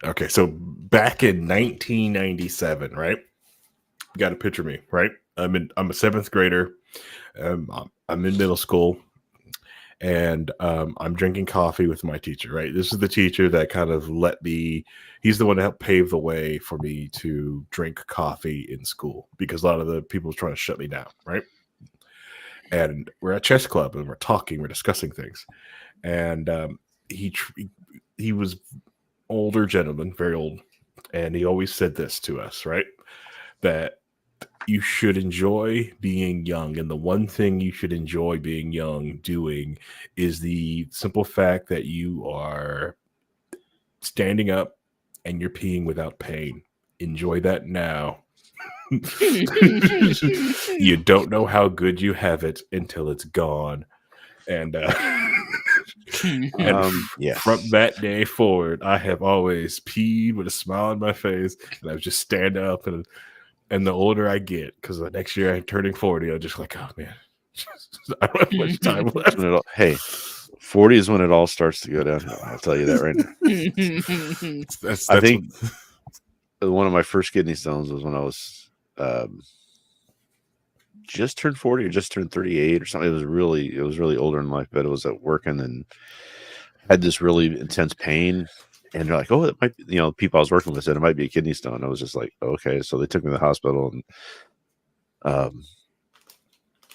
Okay, so back in 1997, right? You got to picture me, right? I'm a seventh grader. I'm in middle school, and I'm drinking coffee with my teacher. Right, this is the teacher that kind of let me. He's the one that helped pave the way for me to drink coffee in school because a lot of the people were trying to shut me down. Right, and we're at chess club and we're talking, we're discussing things, and he tr- he was older gentleman, very old, and he always said this to us, right? That you should enjoy being young, and the one thing you should enjoy being young doing is the simple fact that you are standing up and you're peeing without pain. Enjoy that now. You don't know how good you have it until it's gone. And Yes. from that day forward, I have always peed with a smile on my face, and I just stand up. And the older I get, because the next year I'm turning 40, I'm just like, oh man, I don't have much time left. Hey, 40 is when it all starts to go downhill. I'll tell you that right now. That's I think one of my first kidney stones was when I was just turned 40 or just turned 38 or something. It was really older in life, but it was at working and had this really intense pain. And they're like, oh, it might be, people I was working with said it might be a kidney stone. I was just like, okay. So they took me to the hospital, and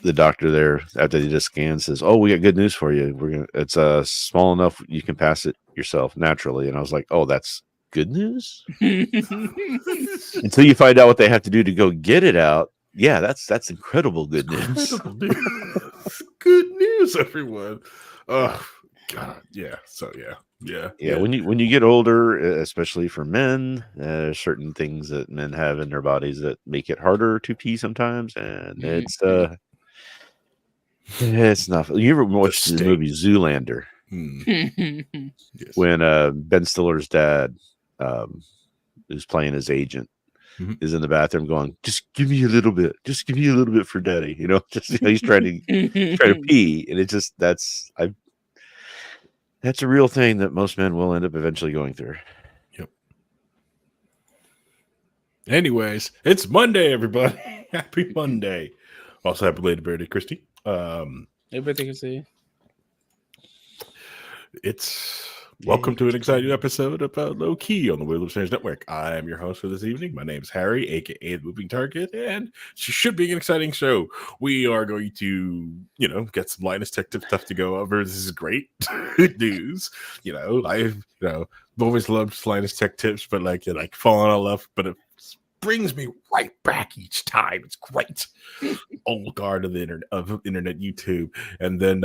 the doctor there, after they did a scan, says, oh, we got good news for you. It's small enough you can pass it yourself naturally. And I was like, oh, that's good news? Until you find out what they have to do to go get it out. Yeah, that's incredible good news. Incredible news. Good news, everyone. Oh God, yeah. So yeah. When you get older, especially for men, there's certain things that men have in their bodies that make it harder to pee sometimes, and it's not. You ever watched the movie Zoolander? Yes. When Ben Stiller's dad, who's playing his agent, is in the bathroom going, just give me a little bit, for daddy, he's trying to pee, and it just that's a real thing that most men will end up eventually going through. Yep. Anyways, it's Monday, everybody. Happy Monday. Also, happy belated birthday, Christy. Happy birthday, Christy. It's welcome to an exciting episode of Low Key on the WAL Network. I am your host for this evening. My name is Harry, aka the Moving Target, and it should be an exciting show. We are going to, get some Linus Tech Tip stuff to go over. This is great news. I've always loved Linus Tech Tips, but like falling in love, but it brings me right back each time. It's great. Old guard of the internet YouTube, and then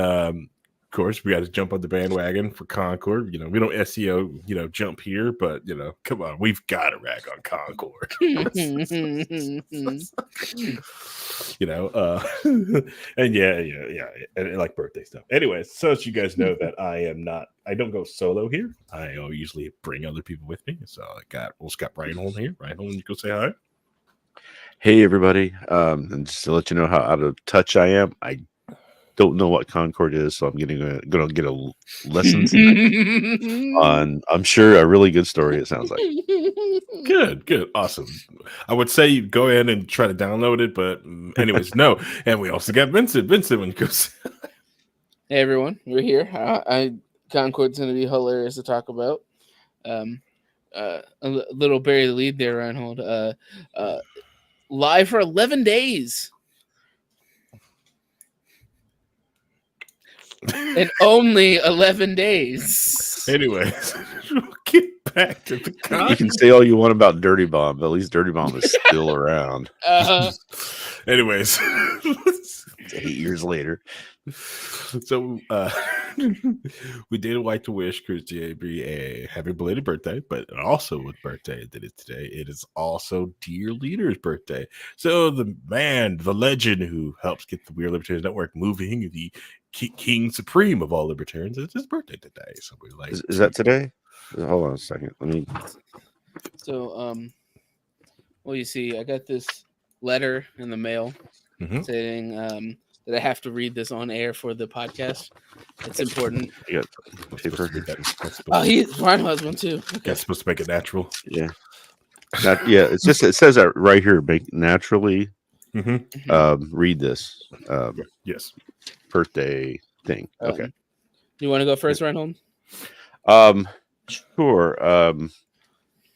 of course, we got to jump on the bandwagon for Concord. We don't SEO, jump here, but come on, we've got to rag on Concord. And and like birthday stuff. Anyways, so as you guys know that I don't go solo here. I usually bring other people with me. So I got Reinhold here. Reinhold, you go say hi. Hey everybody, and just to let you know how out of touch I am, I don't know what Concord is, so I'm gonna get a lesson on, I'm sure, a really good story. It sounds like good, awesome. I would say you go ahead and try to download it, but anyways, no. And we also got Vincent. When you go. Hey everyone, we're here. Concord's gonna be hilarious to talk about. A little bury the lead there, Reinhold. Live for 11 days. And only 11 days. Anyways, we'll get back to the content. You can say all you want about Dirty Bomb, but at least Dirty Bomb is still around. Anyways, 8 years later. So we did like to wish Christy a happy belated birthday, but also with birthday that is today, it is also Dear Leader's birthday. So the man, the legend who helps get the Weird Libertarians Network moving, the King Supreme of all libertarians, it's his birthday today. So we like. Is that today? Hold on a second. Let me. So well, you see, I got this letter in the mail saying that I have to read this on air for the podcast. It's important. You got paper. Ryan has one too. Okay. That's supposed to make it natural. Yeah. It says that right here. Make naturally. Read this. Yes. Birthday thing. Okay. You want to go first, Reinhold? Sure.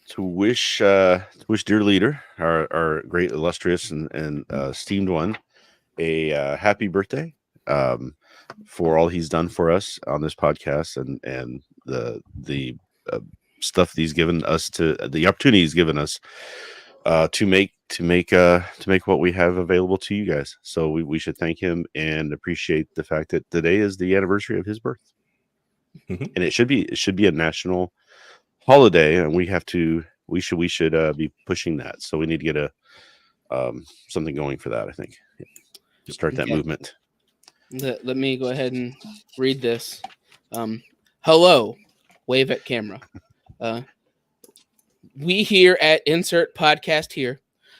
To wish dear leader, our great, illustrious, and esteemed one, a happy birthday. For all he's done for us on this podcast and the stuff that he's given us, to the opportunity he's given us to make what we have available to you guys. So we should thank him and appreciate the fact that today is the anniversary of his birth, and it should be a national holiday, and we should be pushing that. So we need to get a something going for that. I think start that movement. Let me go ahead and read this. Hello, wave at camera. We here at Insert Podcast here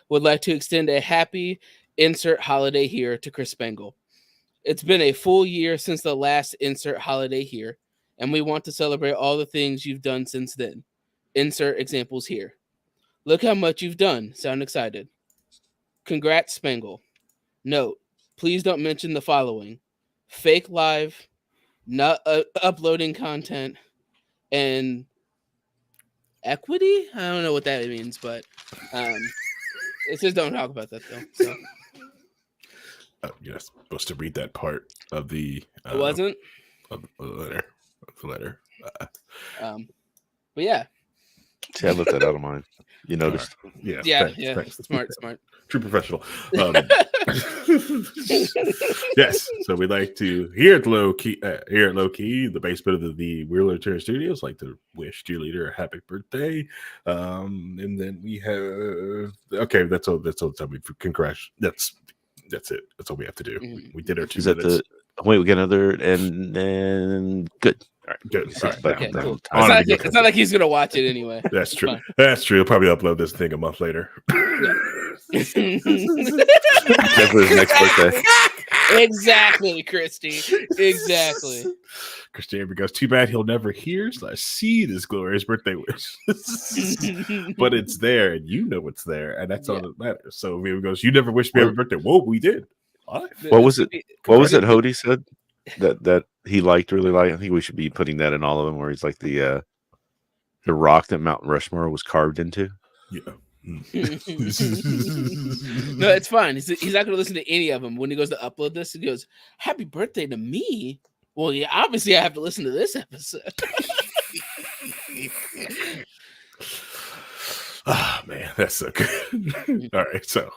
would like to extend a happy Insert holiday here to Chris Spangle. It's been a full year since the last Insert holiday here, and we want to celebrate all the things you've done since then. Insert examples here. Look how much you've done. Sound excited. Congrats, Spangle. Note, please don't mention the following: fake live, not uploading content, and equity? I don't know what that means, but it says don't talk about that though. So. You're supposed to read that part of the. It wasn't. Of the letter. But yeah. See, I left that out of mine. You noticed? Right. Yeah. Thanks. Smart. True professional. Yes. So we'd like to here at Low Key, the basement of the Wheeler Turner Studios, like to wish dear leader a happy birthday. And then we have that's all the time we congrats. That's it. That's all we have to do. We did our 2 minutes. Wait, we get another, and then good. All right, good. All right, okay, cool. It's not like he's gonna watch it anyway. That's true. That's true. He'll probably upload this thing a month later. His next birthday. Exactly, Christy. Exactly. Christy Amber goes, too bad he'll never hear / see this glorious birthday wish. But it's there, and you know it's there, and that's all that matters. So he goes, you never wished me happy birthday. Whoa, we did. What was it? What was it Hody said that he really liked? I think we should be putting that in all of them, where he's like the rock that Mount Rushmore was carved into. Yeah. No, it's fine. He's not going to listen to any of them. When he goes to upload this, he goes, happy birthday to me. Well, yeah, obviously I have to listen to this episode. Oh, man, that's so good. All right, so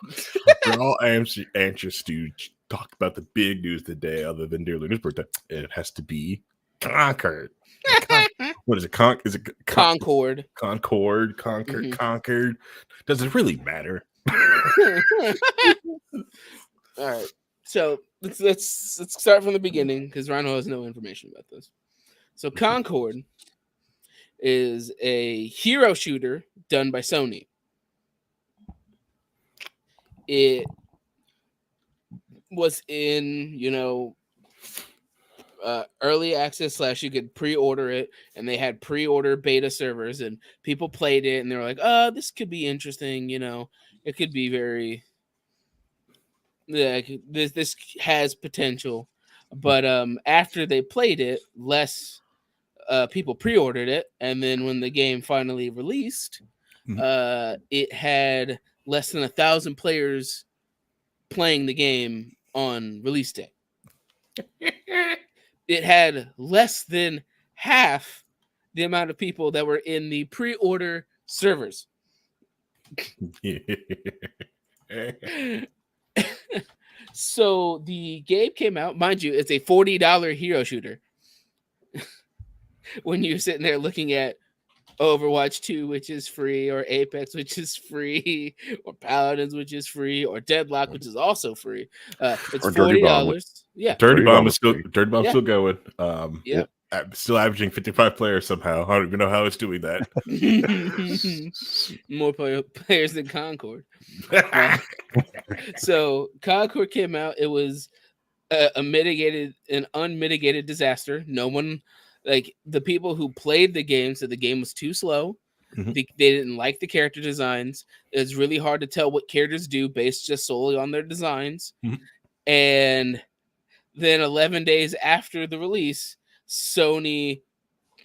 we're all anxious to talk about the big news today, other than dear Luna's birthday. It has to be Concord. What is it? Is it Concord? Concord. Concord. Does it really matter? All right. So let's start from the beginning, because Rhino has no information about this. So Concord is a hero shooter done by Sony. It was in, early access / you could pre-order it, and they had pre-order beta servers, and people played it, and they were like, oh, this could be interesting. It could be very, this has potential. But after they played it, less people pre-ordered it, and then when the game finally released, it had less than 1,000 players playing the game on release day. It had less than half the amount of people that were in the pre-order servers. So the game came out, mind you, it's a $40 hero shooter. When you're sitting there looking at Overwatch 2, which is free, or Apex, which is free, or Paladins, which is free, or Deadlock, which is also free. It's $40. Yeah, Dirty Bomb is still going. Yeah, still averaging 55 players somehow. I don't even know how it's doing that. More players than Concord. So Concord came out. It was an unmitigated disaster. No one, like the people who played the game, said the game was too slow. Mhm. They didn't like the character designs. It's really hard to tell what characters do based just solely on their designs. Mhm. And then 11 days after the release, Sony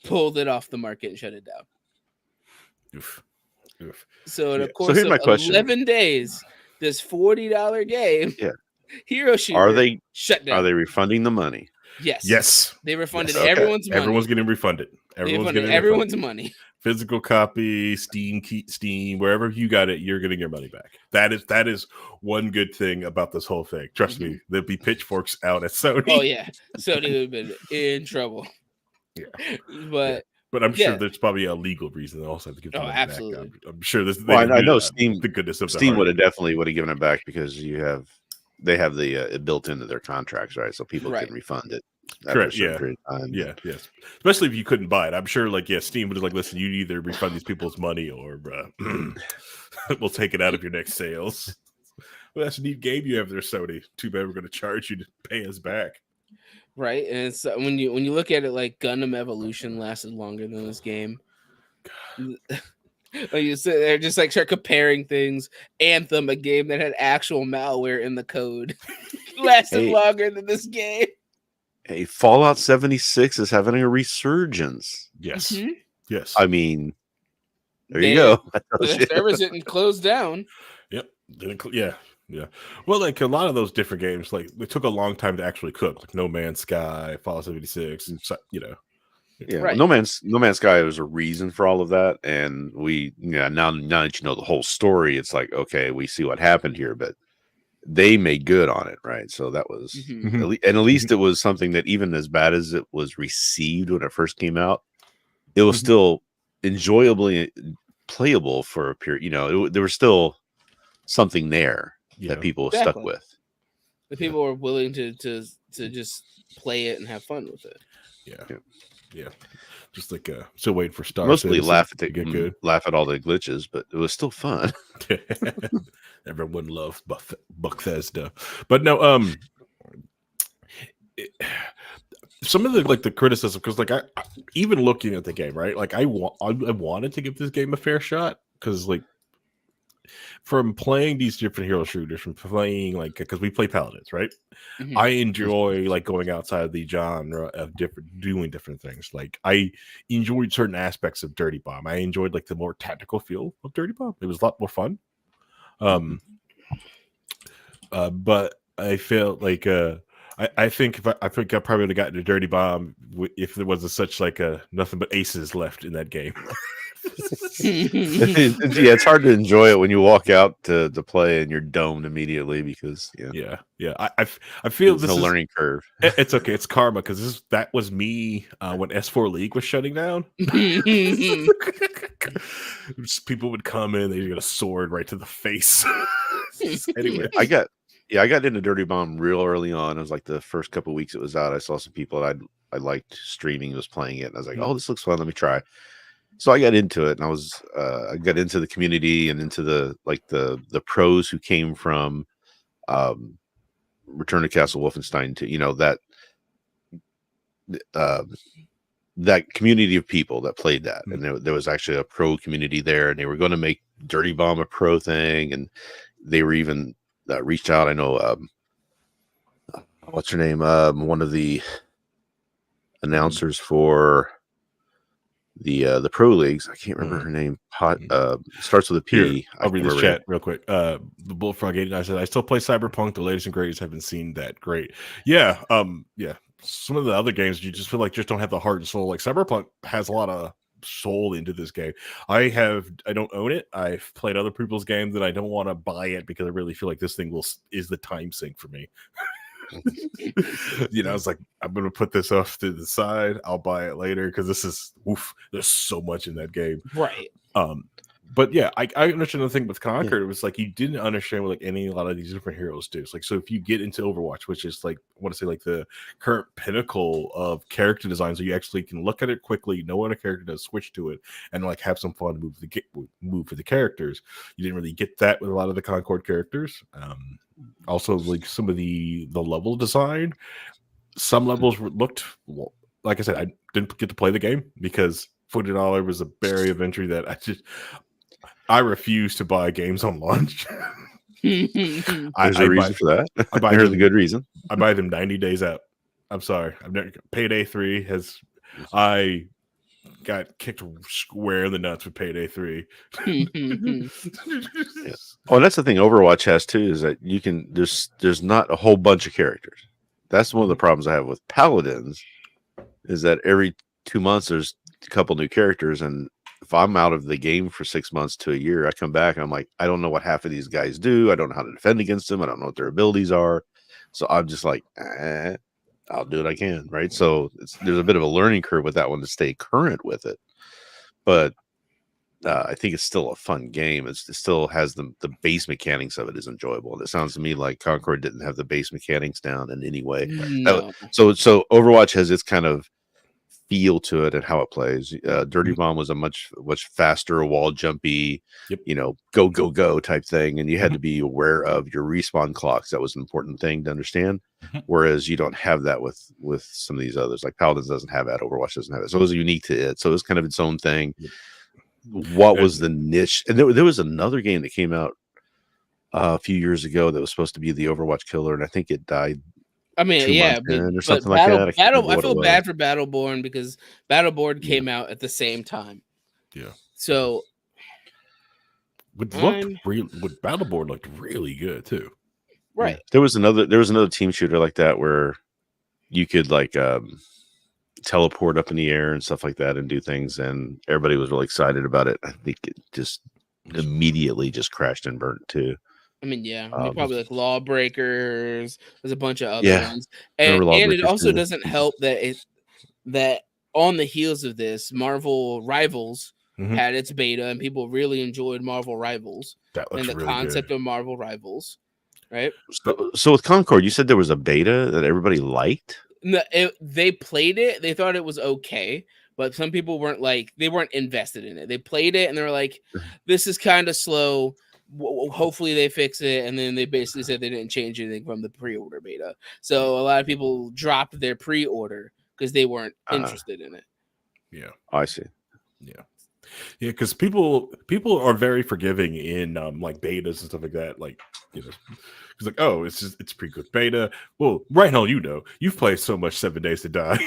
pulled it off the market and shut it down. Oof. Oof. So in Yeah. a course here's my of question. 11 days, this $40 game, Yeah. Hero Shooter, Are they shut down. Are they refunding the money? Yes. Yes. They refunded Yes. Okay. everyone's money. Everyone's getting refunded. Everyone's getting everyone's refunded. money. Physical copy, Steam, wherever you got it, you're getting your money back. That is one good thing about this whole thing. Trust me, there'd be pitchforks out at Sony. Oh yeah, Sony would have been in trouble. Yeah. But But I'm sure yeah. there's probably a legal reason they also have to give the money absolutely. back. I'm sure this. Well, I know Steam. The goodness of Steam would heart. have definitely given it back because they have the it built into their contracts, right? So people Right. can refund it. Correct. After a certain Yeah. period of time. Yeah. Yes. Especially if you couldn't buy it. I'm sure. Like, yeah, Steam would like, listen, you either refund these people's money or we'll take it out of your next sales. Well, that's a neat game you have there, Sony. Too bad we're going to charge you to pay us back. Right, and it's when you look at it, like Gundam Evolution lasted longer than this game. Like you sit there, just like start comparing things. Anthem, a game that had actual malware in the code, lasted longer than this game. Hey, Fallout 76 is having a resurgence. Yes. Mhm. Yes. I mean, there you go. The servers didn't close down. Yep. Yeah. Yeah. Well, like a lot of those different games, like they took a long time to actually cook, like No Man's Sky, Fallout 76, you know. Yeah, Right. No Man's Sky was a reason for all of that, and now that you know the whole story, it's like okay, we see what happened here, but they made good on it, right? So that was, at least it was something that even as bad as it was received when it first came out, it was still enjoyably playable for a period. You know, there was still something there that people stuck with. The people were willing to just play it and have fun with it. Yeah. Just like still waiting for Star. Mostly laugh at all the glitches, but it was still fun. Everyone loved Bethesda, but no. Some of the criticism, because like I even looking at the game, right? Like I wanted to give this game a fair shot because like from playing these different hero shooters, from playing like because we play paladins, right? I enjoy like going outside the genre of doing different things. Like I enjoyed certain aspects of Dirty Bomb. I enjoyed like the more tactical feel of Dirty Bomb. It was a lot more fun. But I felt like I think I probably would have gotten a Dirty Bomb if there wasn't such like nothing but aces left in that game. Yeah, it's hard to enjoy it when you walk out to play and you're domed immediately because I feel there's this no learning curve. It's okay. It's karma because that was me when S4 League was shutting down. People would come in, they get a sword right to the face. Anyway, I got into Dirty Bomb real early on. It was like the first couple of weeks it was out. I saw some people that I liked streaming was playing it, and I was like, "Oh, this looks fun. Let me try." So I got into it, and I got into the community and into the pros who came from Return to Castle Wolfenstein to that community of people that played that, and there was actually a pro community there, and they were going to make Dirty Bomb a pro thing, and they were even reached out. I know what's her name, one of the announcers for the pro leagues. I can't remember her name. Starts with a P. Here, I'll read this chat real quick. The Bullfrog 89 said, "I still play Cyberpunk. The latest and greatest. Haven't seen that. Great. Yeah. Yeah. Some of the other games you just feel like just don't have the heart and soul. Like Cyberpunk has a lot of soul into this game. I don't own it. I've played other people's games and I don't want to buy it because I really feel like this thing is the time sink for me." It's like I'm gonna put this off to the side. I'll buy it later because this is there's so much in that game, right? but yeah, I understand the thing with Conquer. It was like you didn't understand what like a lot of these different heroes do. It's like, so if you get into Overwatch, which is like I want to say like the current pinnacle of character design, so you actually can look at it quickly, know what a character does, switch to it, and like have some fun move for the characters. You didn't really get that with a lot of the Concord characters. Also, like some of the level design, some levels looked like I said, I didn't get to play the game because $40 was a barrier of entry that I refuse to buy games on launch. There's a reason for that. There's a good reason. I buy them 90 days out. I'm sorry. I've never Payday 3 has I got kicked square in the nuts with Payday 3. Yeah. Oh, that's the thing Overwatch has too, is that you can there's not a whole bunch of characters. That's one of the problems I have with Paladins, is that every 2 months there's a couple new characters, and if I'm out of the game for 6 months to a year, I come back and I'm like, I don't know what half of these guys do. I don't know how to defend against them. I don't know what their abilities are. So I'm just like, I'll do what I can, right? So there's a bit of a learning curve with that one to stay current with it. But I think it's still a fun game. It still has the base mechanics of it is enjoyable. And it sounds to me like Concord didn't have the base mechanics down in any way. No. So Overwatch has its kind of feel to it and how it plays. Dirty Bomb was a much faster, wall jumpy, go type thing, and you had to be aware of your respawn clocks. That was an important thing to understand. Whereas you don't have that with some of these others. Like Paladins doesn't have that, Overwatch doesn't have it. So it was unique to it. So it was kind of its own thing. What was the niche? And there was another game that came out a few years ago that was supposed to be the Overwatch killer, and I think it died. I mean, yeah, or something like that. I feel bad for Battleborn because Battleborn came out at the same time. Yeah. So Battleborn looked really good too. Right. Yeah. There was another team shooter like that where you could like teleport up in the air and stuff like that and do things, and everybody was really excited about it. I think it just immediately just crashed and burnt too. I mean, yeah, probably like Lawbreakers. There's a bunch of other ones, and it also doesn't help that on the heels of this, Marvel Rivals had its beta, and people really enjoyed Marvel Rivals and the concept of Marvel Rivals, right? So with Concord, you said there was a beta that everybody liked. No, they played it. They thought it was okay, but some people weren't invested in it. They played it and they were like, "This is kind of slow. Hopefully they fix it." And then they basically said they didn't change anything from the pre-order beta. So a lot of people dropped their pre-order because they weren't interested in it. Yeah, I see. Yeah, because people are very forgiving in like betas and stuff like that. Like, it's like, oh, it's pretty good beta. Well, right now, you've played so much 7 Days to Die.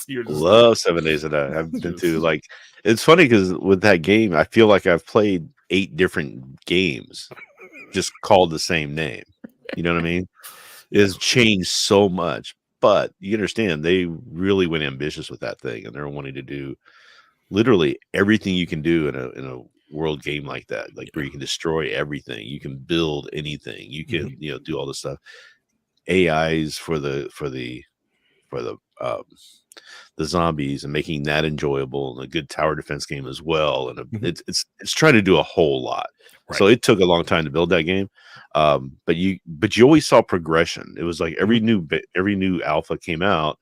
Love 7 Days to Die. I've been to like. It's funny because with that game, I feel like I've played 8 different games, just called the same name. You know what I mean? It's changed so much, but you understand they really went ambitious with that thing, and they're wanting to do literally everything you can do in a world game like that, like where you can destroy everything, you can build anything, you can do all this stuff. AIs for the zombies and making that enjoyable, and a good tower defense game as well. And it's trying to do a whole lot. Right. So it took a long time to build that game. But you always saw progression. It was like every new alpha came out,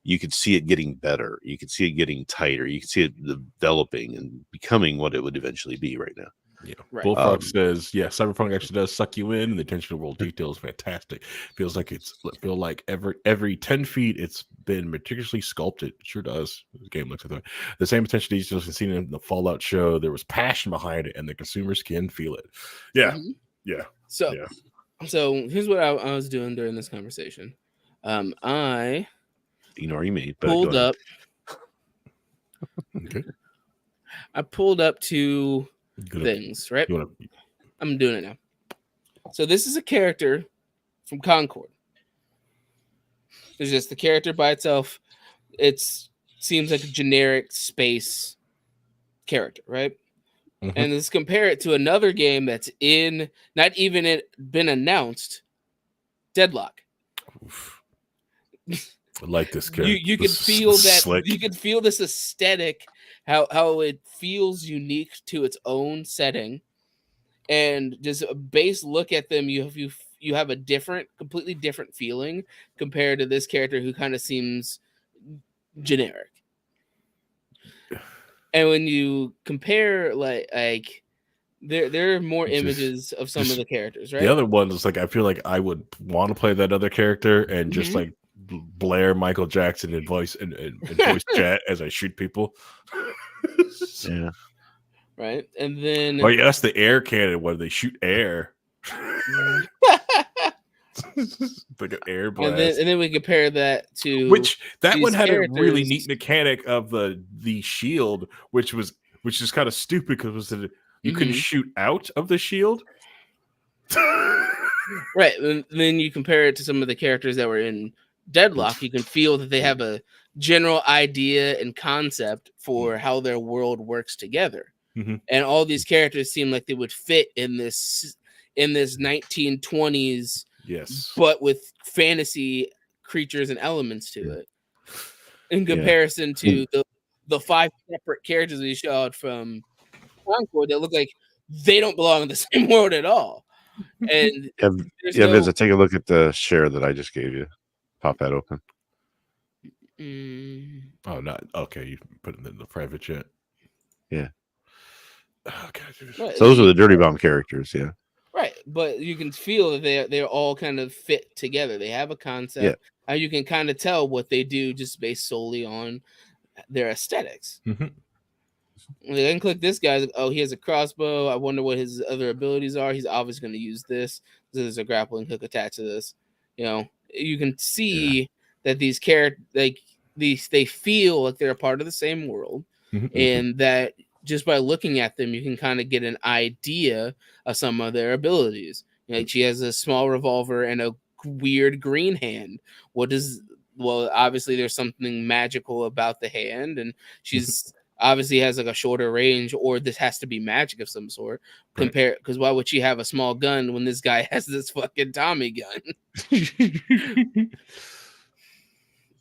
you could see it getting better. You could see it getting tighter. You could see it developing and becoming what it would eventually be right now. Yeah. Right. Bullfrog says, yeah, Cyberpunk actually does suck you in, and the attention to world detail is fantastic. Feels like every 10 feet it's been meticulously sculpted. It sure does. The game looks like that. The same attention to details seen in the Fallout show. There was passion behind it, and the consumers can feel it. Yeah. Yeah. So here's what I was doing during this conversation. I ignoring me, but pulled up. Okay. I pulled up 2 things, right? I'm doing it now. So this is a character from Concord. It's just the character by itself. It seems like a generic space character, right? And let's compare it to another game that's not even been announced, Deadlock. I like this character. You could feel that. You could feel this aesthetic how it feels unique to its own setting, and just a base look at them, you have a completely different feeling compared to this character who kind of seems generic. And when you compare like there are more images of some of the characters, right? The other one is like I feel like I would want to play that other character and just Mhm. like blare Michael Jackson and voice chat as I shoot people. Yeah. Right, and then Oh yeah, that's the air cannon where they shoot air. Like an air blast. and then we compare that to Which that one these had a really characters. neat mechanic of the shield, which is kind of stupid because you couldn't Mhm. shoot out of the shield. Right, and then you compare it to some of the characters that were in Deadlock. You can feel that they have a general idea and concept for how their world works together. Mhm. And all these characters seem like they would fit in this 1920s, Yes. but with fantasy creatures and elements to it. In comparison to the 5 separate characters we showed from Concord that look like they don't belong in the same world at all. And there's no Vincent, take a look at the share that I just gave you. Pop that open. Oh, not okay. You put it in the private chat. Yeah. Okay. Right, So those are the Dirty Bomb characters. Yeah. right, but you can feel that they're all kind of fit together. They have a concept. And you can kind of tell what they do just based solely on their aesthetics. Mhm. I can click this guy. Like, oh, he has a crossbow. I wonder what his other abilities are. He's obviously going to use this. There's a grappling hook attached to this. You know, you can see that these characters, like they feel like they're a part of the same world, and that just by looking at them, you can kind of get an idea of some of their abilities. Like she has a small revolver and a weird green hand. Well, obviously there's something magical about the hand, and she's obviously has like a shorter range, or this has to be magic of some sort. Compare, because why would she have a small gun when this guy has this fucking Tommy gun?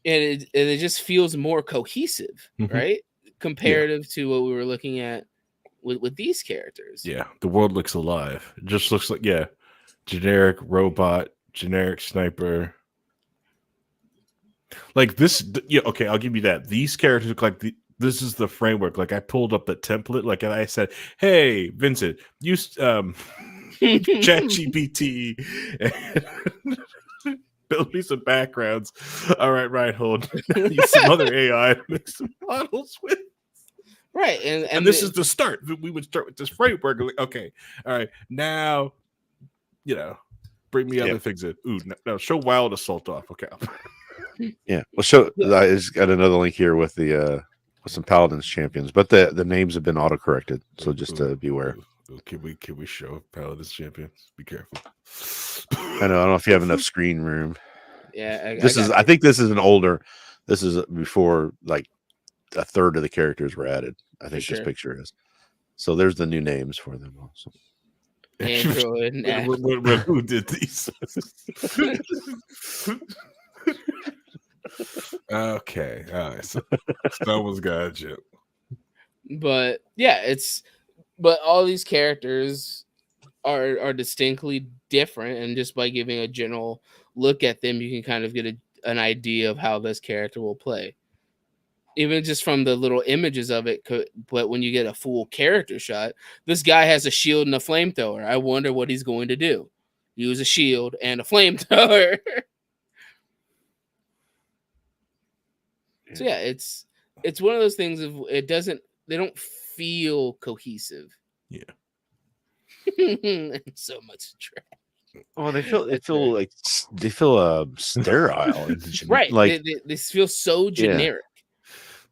And it just feels more cohesive, right? Comparative to what we were looking at with these characters. Yeah, the world looks alive. It just looks like generic robot, generic sniper. Like this, okay, I'll give you that. These characters look like this is the framework. Like I pulled up the template, like and I said, "Hey, Vincent, use ChatGPT and build me some backgrounds." All right, right, hold. Use some other AI to make some models with. Right, and this is the start. We would start with this framework. Like, okay, all right, now, bring me other things in. Ooh, no, show Wild Assault off. Okay. Yeah. Well, I just got another link here with the with some Paladins champions, but the names have been auto corrected, so just to beware. Can we show Paladins champions? Be careful. I don't know if you have enough screen room. Yeah, I think this is an older. This is before like a third of the characters were added. I think this picture is. So there's the new names for them also. Android and who did these? Okay, all right. So someone's got you. But yeah, but all these characters are distinctly different, and just by giving a general look at them, you can kind of get an idea of how this character will play. Even just from the little images of it, but when you get a full character shot, this guy has a shield and a flamethrower. I wonder what he's going to do. Use a shield and a flamethrower. So yeah, it's one of those things of they don't feel cohesive. Yeah. So much trash. Oh, they feel sterile, right? Like they feel so generic.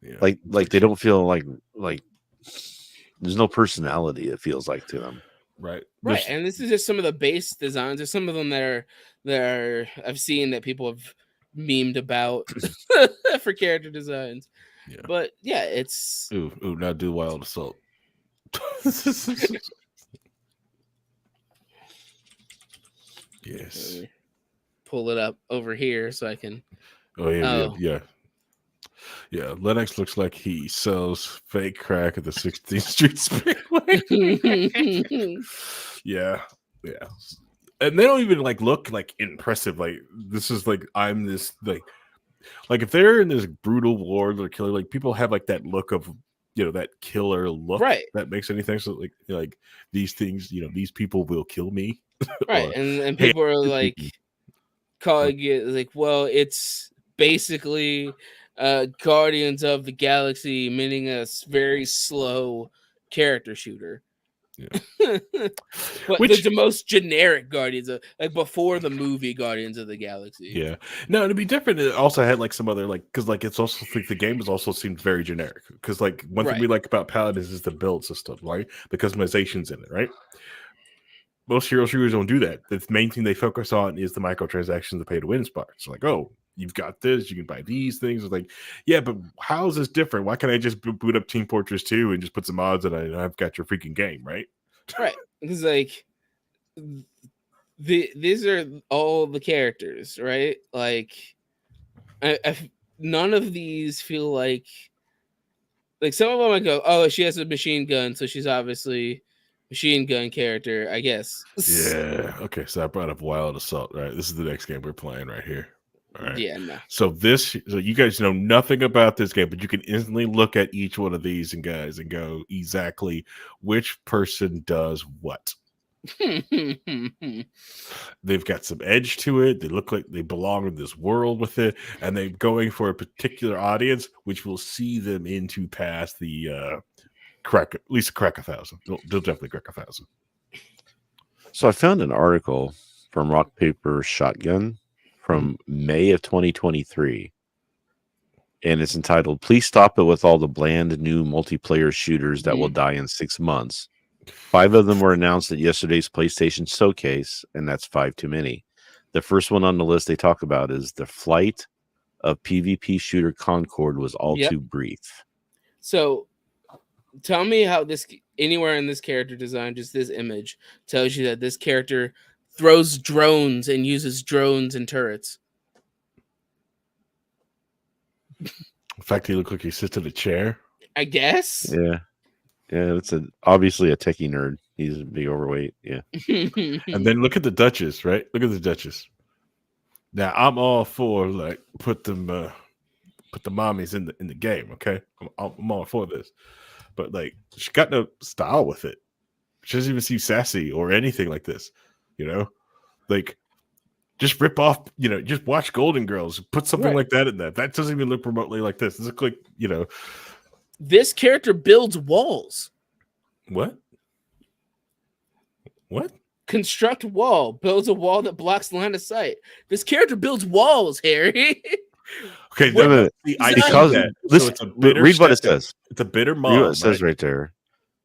Yeah. Like they don't feel like there's no personality. It feels like to them. Right. Right. And this is just some of the base designs. There's some of them that are I've seen that people have memed about for character designs. Yeah. But yeah, it's now do Wild Assault. Yes. Pull it up over here so I can. Oh yeah. Yeah, Lennox looks like he sells fake crack at the 16th Street Speedway. Yeah, yeah. And they don't even like look like impressive. Like this is like I'm this like if they're in this brutal war or killer, like people have like that look of that killer look Right. that makes anything. So like these things, these people will kill me. Right, Or, and "Hey, people are this like people." calling it like, well, it's basically Guardians of the Galaxy, meaning a very slow character shooter. Yeah. But Which the most generic Guardians of like before the movie Guardians of the Galaxy. Yeah, no, to be different, it also had like some other because like it's also like the game is also seems very generic because like one thing we like about Paladins is the build system, right? The customizations in it, right? Most hero shooters don't do that. The main thing they focus on is the microtransactions, the pay to win parts. Like, oh, you've got this, you can buy these things. It's like, yeah, but how is this different? Why can't I just boot up Team Fortress 2 and just put some mods and I've got your freaking game, right? Right, because like these are all the characters, right? Like, none of these feel like some of them I go, oh, she has a machine gun, so she's obviously machine gun character, I guess. Yeah. Okay. So I brought up Wild Assault, right? This is the next game we're playing right here. All right. Yeah, no. So you guys know nothing about this game, but you can instantly look at each one of these and guys and go exactly which person does what. They've got some edge to it. They look like they belong in this world with it, and they're going for a particular audience, which will see them into past the crack, at least crack 1,000. They'll definitely crack 1,000. So I found an article from Rock Paper Shotgun from May of 2023, and it's entitled "Please Stop It with All the Bland New Multiplayer Shooters That Will Die in 6 Months." 5 of them were announced at yesterday's PlayStation Showcase, and that's 5 too many. The first one on the list they talk about is the flight of PvP shooter Concord was all too brief. So tell me how this anywhere in this character design, just this image tells you that this character throws drones and uses drones and turrets. In fact, he looked like he sits in a chair. I guess. Yeah. Yeah, it's obviously a techie nerd. He's a big overweight. Yeah. And then look at the Duchess, right? Look at the Duchess. Now I'm all for like put the mommies in the game. Okay, I'm all for this, but like she got no style with it. She doesn't even seem sassy or anything like this. Like just rip off. Just watch Golden Girls. Put something like that in that. That doesn't even look remotely like this. This looks like This character builds walls. What? Construct wall. Builds a wall that blocks the line of sight. This character builds walls, Harry. Okay, because listen, read what it says. It's a bitter mom. Read what it says right there.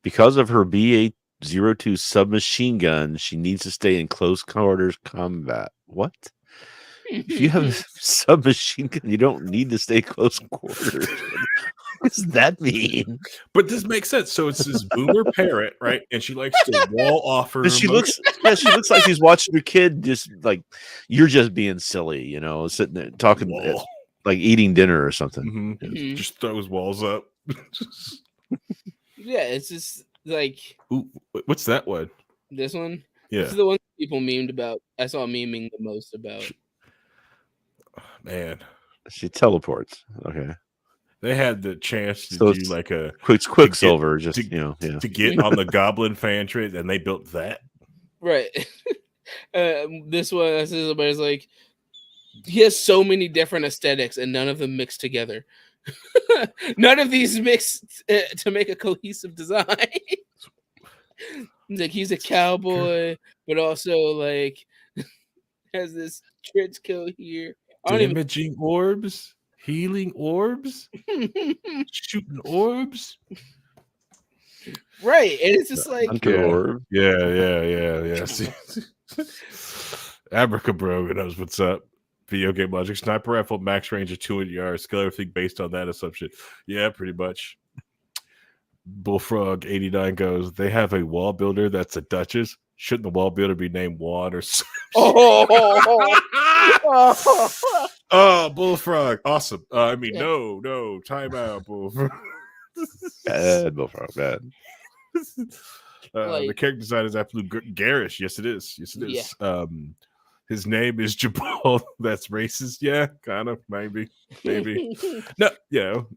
Because of her BA-02 submachine gun, she needs to stay in close quarters combat. What? If you have a submachine gun, you don't need to stay close quarters. What does that mean? But this makes sense. So it's this boomer parrot, right? And she likes to wall off her. She looks like she's watching her kid just like, you're just being silly, sitting there talking like eating dinner or something. Mm-hmm. Just throws walls up. Yeah, it's just like, ooh, what's that one? This one? Yeah. This is the one people memed about. I saw memeing the most about. Man. She teleports. Okay. They had the chance to do like a Quicksilver, to get on the Goblin fan trade, and they built that. Right. This one, I see somebody's like, he has so many different aesthetics, and none of them mix together. None of these mix to make a cohesive design. Like he's a cowboy, but also like has this trench coat here. Damaging orbs. Healing orbs, shooting orbs, right? And it's just like orb. Yeah. Abracabro knows what's up. Video game logic: sniper rifle, max range of 200 yards. Scale everything based on that assumption. Yeah, pretty much. Bullfrog 89 goes. They have a wall builder that's a Duchess. Shouldn't the wall builder be named Juan or something? Oh, Bullfrog. Awesome. I mean, Yeah. no, timeout, Bullfrog. Bad Bullfrog, bad. The Like, character design is absolutely garish. Yes, it is. Yes, it yeah. is. His name is Jabal. That's racist. Yeah, kind of. Maybe. No,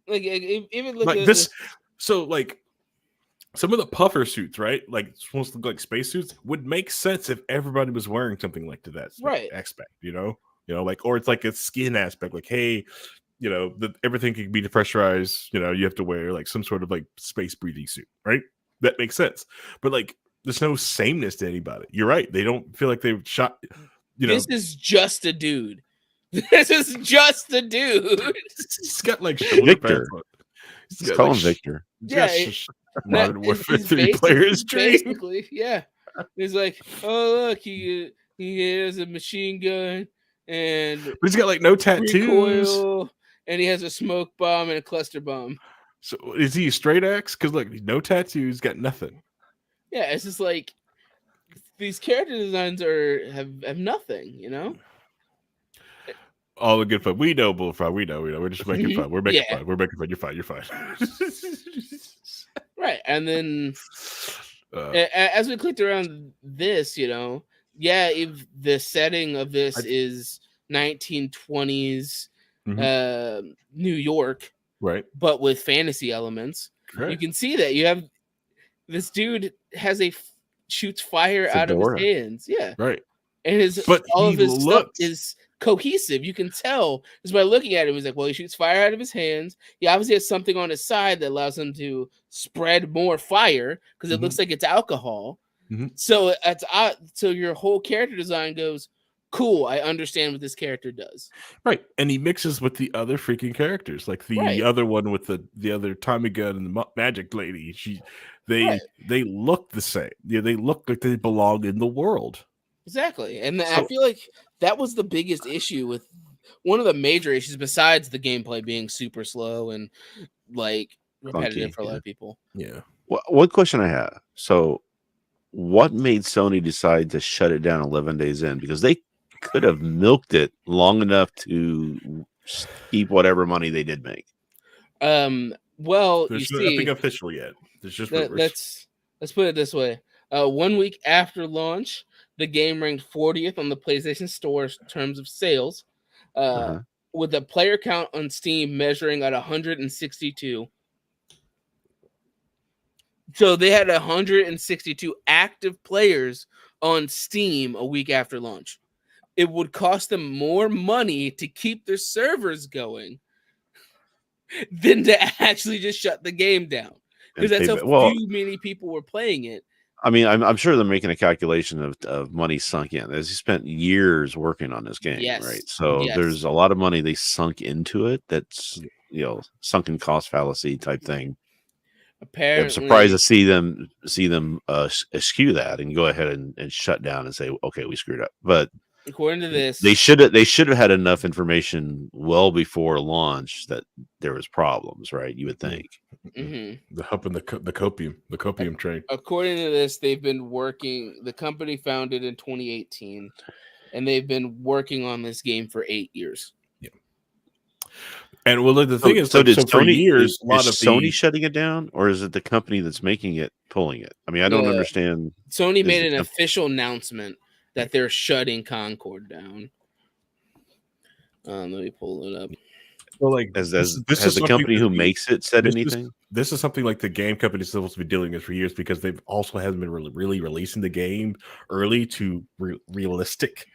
Like, even look like at this. So, like, some of the puffer suits, right? Like, it's supposed to look like spacesuits, would make sense if everybody was wearing something like to that Right. aspect, like, or it's like a skin aspect, like, hey, everything can be depressurized, you have to wear like some sort of like space breathing suit, right? That makes sense. But like, there's no sameness to anybody. You're right. They don't feel like they've shot, This is just a dude. This is just a dude. he's got like shoulder Victor. pads on. He's Let's got call like him Victor. he's Yeah, got Modern Warfare he's 3 players dream. basically, yeah. He's like, oh look, he has a machine gun and But he's got like no tattoos. recoil, and he has a smoke bomb and a cluster bomb. So is he a straight X? Because like no tattoos, got nothing. Yeah, it's just like these character designs have nothing. All the good fun. We know, Bullfrog. We know. We're just making fun. We're making Yeah. fun. We're making fun. You're fine. You're fine. Right, and then as we clicked around this, if the setting of this is 1920s New York, right, but with fantasy elements, you can see that you have this dude shoots fire out of Fedora. his hands, yeah, right, and but all of his stuff looks is cohesive. You can tell just by looking at him. He's like, well, he shoots fire out of his hands. He obviously has something on his side that allows him to spread more fire because it looks like it's alcohol. So so your whole character design goes, cool, I understand what this character does. right, and he mixes with the other freaking characters, like the other one with the other Tommy gun and the magic lady. They look the same. Yeah, they look like they belong in the world. Exactly, and I feel like that was the biggest issue with one of the major issues, besides the gameplay being super slow and like repetitive for a lot of people. Yeah. Well, one question I have. So, what made Sony decide to shut it down 11 days in? Because they could have milked it long enough to keep whatever money they did make. Well, There's you see, nothing official yet. There's just rumors. Let's put it this way. 1 week after launch, the game ranked 40th on the PlayStation Store's terms of sales, with the player count on Steam measuring at 162. So they had 162 active players on Steam a week after launch. It would cost them more money to keep their servers going than to actually just shut the game down, because that's how many people were playing it. I mean, I'm sure they're making a calculation of money sunk in. They spent years working on this game, right? So there's a lot of money they sunk into it. That's sunken cost fallacy type thing. Apparently, I'm surprised to see them eschew that and go ahead and shut down and say, okay, we screwed up. But according to this, they should have had enough information well before launch that there was problems, right? You would think. The hub and the copium train. According to this, they've been working. The company founded in 2018, and they've been working on this game for 8 years. Yeah. And well, the thing is, so did for Sony, years, a lot of Sony shutting it down, or is it the company that's making it pulling it? I mean, I don't understand. Sony made an official announcement that they're shutting Concord down. Let me pull it up. Well, like, has the company who makes it said anything? This is something like the game company is supposed to be dealing with for years, because they've also haven't been really releasing the game early to realistic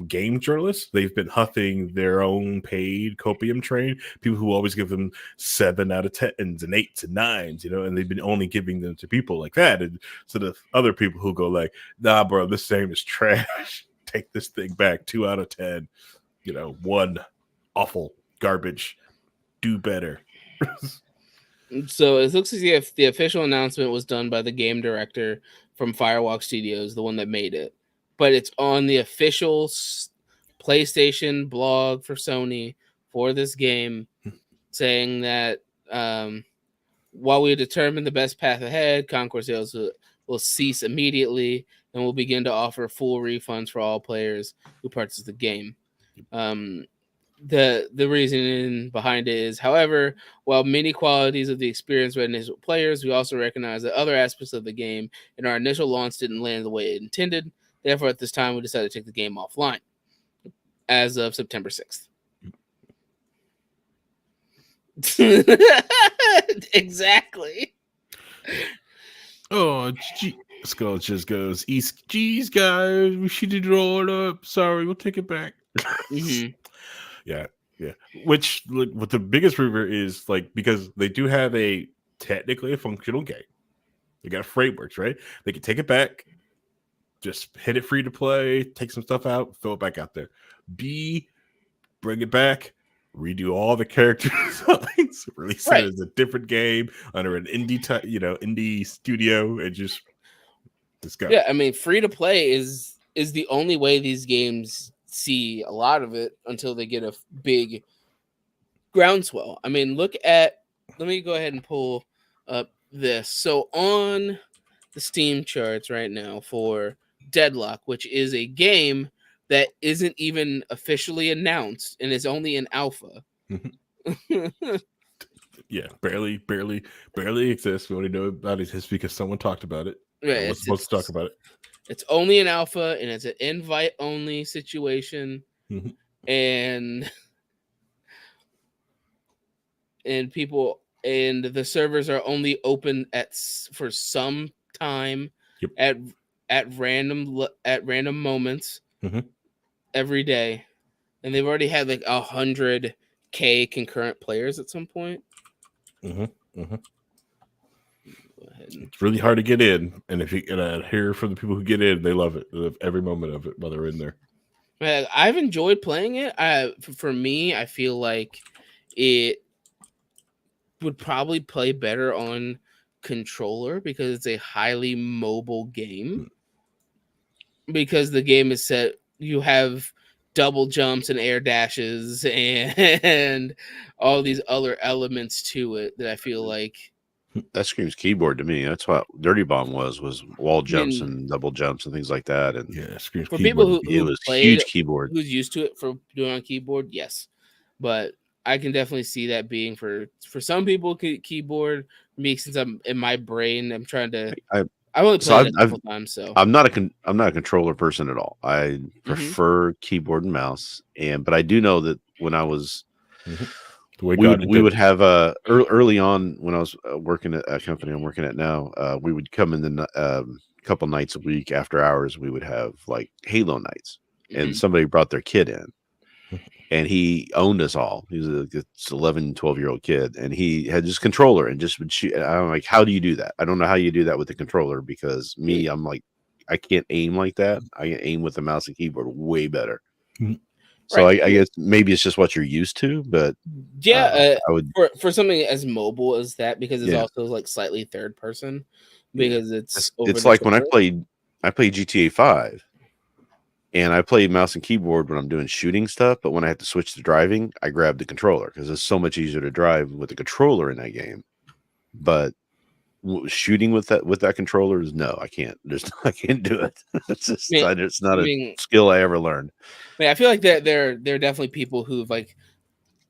game journalists. They've been huffing their own paid copium train, people who always give them 7 out of 10s and 8s and 9s, and they've been only giving them to people like that. And so the other people who go like, nah, bro, this game is trash. Take this thing back. 2 out of 10. 1 awful garbage. Do better. So it looks as if the official announcement was done by the game director from Firewalk Studios, the one that made it. But it's on the official PlayStation blog for Sony for this game, saying that while we determine the best path ahead, Concord sales will cease immediately and will begin to offer full refunds for all players who purchase the game. the reasoning behind it is, however, while many qualities of the experience resonated with players, we also recognize that other aspects of the game in our initial launch didn't land the way it intended. Therefore, at this time, we decided to take the game offline as of September 6th. Exactly. Oh, Skull just goes, geez, guys, we should have drawn it up. Sorry, we'll take it back. Mm-hmm. Yeah. Which, like, what the biggest river is, like, because they do have technically a functional game. They got frameworks, right? They can take it back, just hit it free to play, take some stuff out, throw it back out there. B, bring it back, redo all the character designs, release it as a different game under an indie studio, and just go. Yeah, I mean, free to play is the only way these games see a lot of it until they get a big groundswell. I mean, let me go ahead and pull up this. So on the Steam charts right now for Deadlock, which is a game that isn't even officially announced and is only in alpha. Yeah, barely exists. We only know about it just because someone talked about it. Right, was supposed to talk about it. It's only an alpha, and it's an invite only situation, and people and the servers are only open for some time at random moments every day, and they've already had like 100K concurrent players at some point. It's really hard to get in, and if you hear from the people who get in, they love it. They love every moment of it while they're in there. I've enjoyed playing it. For me, I feel like it would probably play better on controller because it's a highly mobile game. Because the game is set, you have double jumps and air dashes and all these other elements to it that I feel like that screams keyboard to me. That's what Dirty Bomb was wall jumps and double jumps and things like that. And yeah, screams for keyboard. People who it was played, huge keyboard. Who's used to it for doing on keyboard, yes, but I can definitely see that being for some people keyboard. Me, since I'm in my brain, I'm trying to. I've only played it a couple times, so I'm not a controller person at all. I prefer keyboard and mouse, but I do know that when I was, we would have early on when I was working at a company I'm working at now, we would come in the couple nights a week after hours. We would have like Halo nights, and somebody brought their kid in. And he owned us all. He was a 11, 12-year-old kid. And he had this controller and just would shoot. I'm like, how do you do that? I don't know how you do that with the controller because I'm like, I can't aim like that. I can aim with the mouse and keyboard way better. So I guess maybe it's just what you're used to. But yeah, I would for something as mobile as that, because it's also like slightly third person, because it's like when I played GTA 5. And I play mouse and keyboard when I'm doing shooting stuff, but when I have to switch to driving, I grab the controller because it's so much easier to drive with the controller in that game. But shooting with that controller is no, I can't. I can't do it. It's not a skill I ever learned. I feel like there are definitely people who've like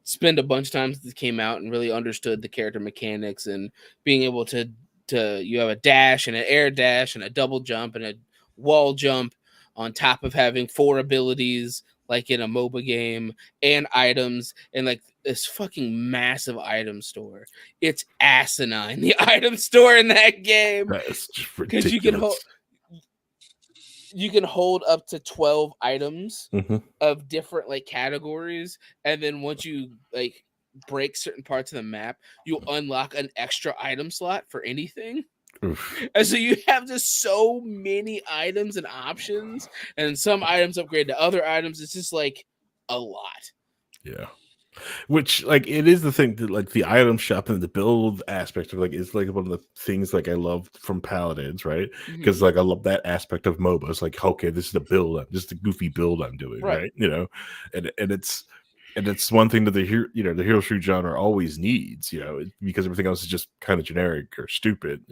spent a bunch of times that came out and really understood the character mechanics and being able to you have a dash and an air dash and a double jump and a wall jump, on top of having 4 abilities like in a MOBA game and items and like this fucking massive item store. It's asinine, the item store in that game. That's just ridiculous. Because you can hold up to 12 items of different like categories, and then once you like break certain parts of the map, you unlock an extra item slot for anything. And so you have just so many items and options, and some items upgrade to other items. It's just like a lot. Yeah. Which, like, it is the thing that, like, the item shop and the build aspect of, like, is like one of the things like I love from Paladins, right? Because like I love that aspect of MOBA. It's like, okay, this is the build, just a goofy build I'm doing, right? You know, and it's one thing that the hero shoot genre always needs, because everything else is just kind of generic or stupid,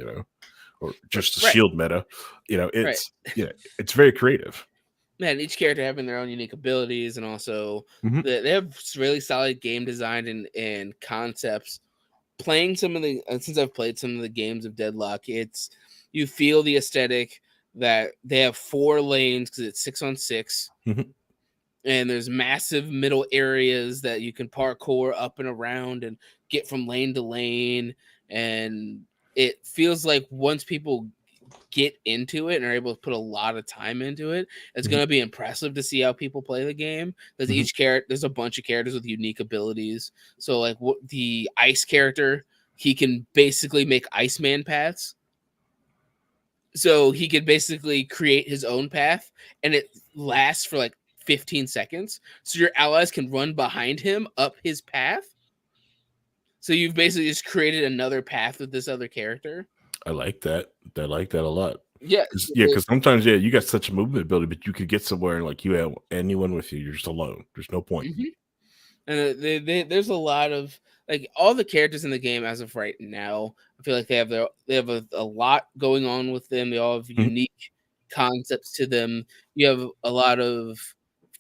or just a shield meta. It's it's very creative. Man, each character having their own unique abilities, and also Mhm. they have really solid game design and concepts. Playing some of the since I've played some of the games of Deadlock, it's you feel the aesthetic that they have 4 lanes because it's 6-on-6, Mhm. and there's massive middle areas that you can parkour up and around and get from lane to lane, and it feels like once people get into it and are able to put a lot of time into it, it's Mhm. going to be impressive to see how people play the game. Because Mhm. each character, there's a bunch of characters with unique abilities. So, like what the ice character, he can basically make Iceman paths. So he could basically create his own path, and it lasts for like 15 seconds. So your allies can run behind him up his path. So you've basically just created another path with this other character. I like that. I like that a lot. Yeah, Yeah, because sometimes, you got such a movement ability, but you could get somewhere and like you have anyone with you, you're just alone. There's no point. mhm. And there's a lot of like all the characters in the game as of right now. I feel like they have a lot going on with them. They all have Mhm. unique concepts to them. You have a lot of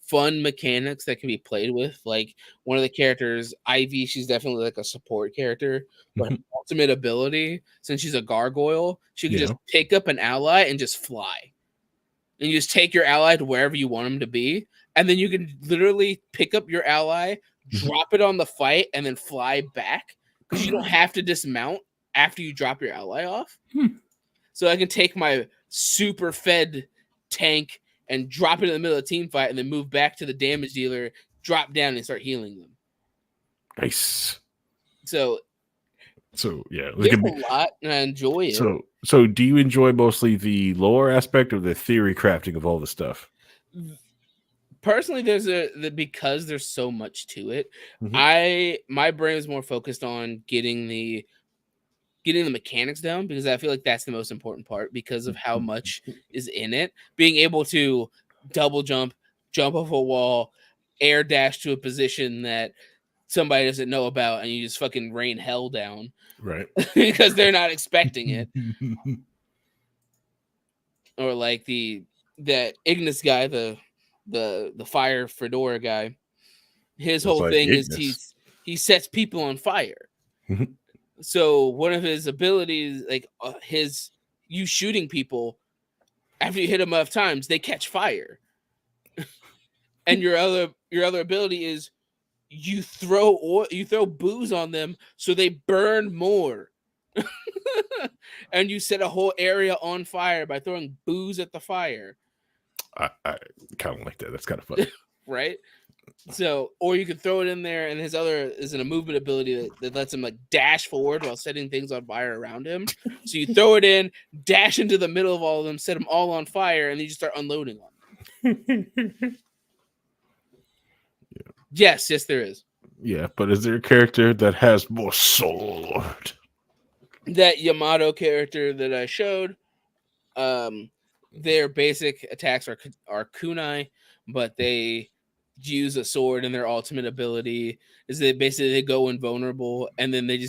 fun mechanics that can be played with. Like one of the characters, Ivy, she's definitely like a support character, but her Mhm. ultimate ability, since she's a gargoyle, she can just Yeah. pick up an ally and just fly. And you just take your ally to wherever you want them to be, and then you can literally pick up your ally, Mhm. drop it on the fight, and then fly back because you don't have to dismount after you drop your ally off. Hmm. So I can take my super fed tank and drop it in the middle of a team fight, and then move back to the damage dealer, drop down, and start healing them. Nice. So So yeah, there's a lot, and I enjoy it. so do you enjoy mostly the lore aspect or the theory crafting of all the stuff? Personally, because there's so much to it. Mhm. My brain is more focused on getting the mechanics down because I feel like that's the most important part because of how much is in it. Being able to double jump, jump off a wall, air dash to a position that somebody doesn't know about, and you just fucking rain hell down Right. because they're not expecting it. Or like that Ignis guy, the fire fedora guy. His It's whole like thing is Ignis. he sets people on fire. Mhm. So one of his abilities, like his you shooting people after you hit them enough times, they catch fire. And your other ability is you throw booze on them so they burn more. And you set a whole area on fire by throwing booze at the fire, I kind of like that. That's kind of funny. right? So, or you could throw it in there, and his other is in a movement ability that lets him like dash forward while setting things on fire around him. So you throw it in, dash into the middle of all of them, set them all on fire, and then you just start unloading on them. Yes, there is. Yeah, but is there a character that has more sword? That Yamato character that I showed, their basic attacks are kunai, but they use a sword, and their ultimate ability is they go invulnerable, and then they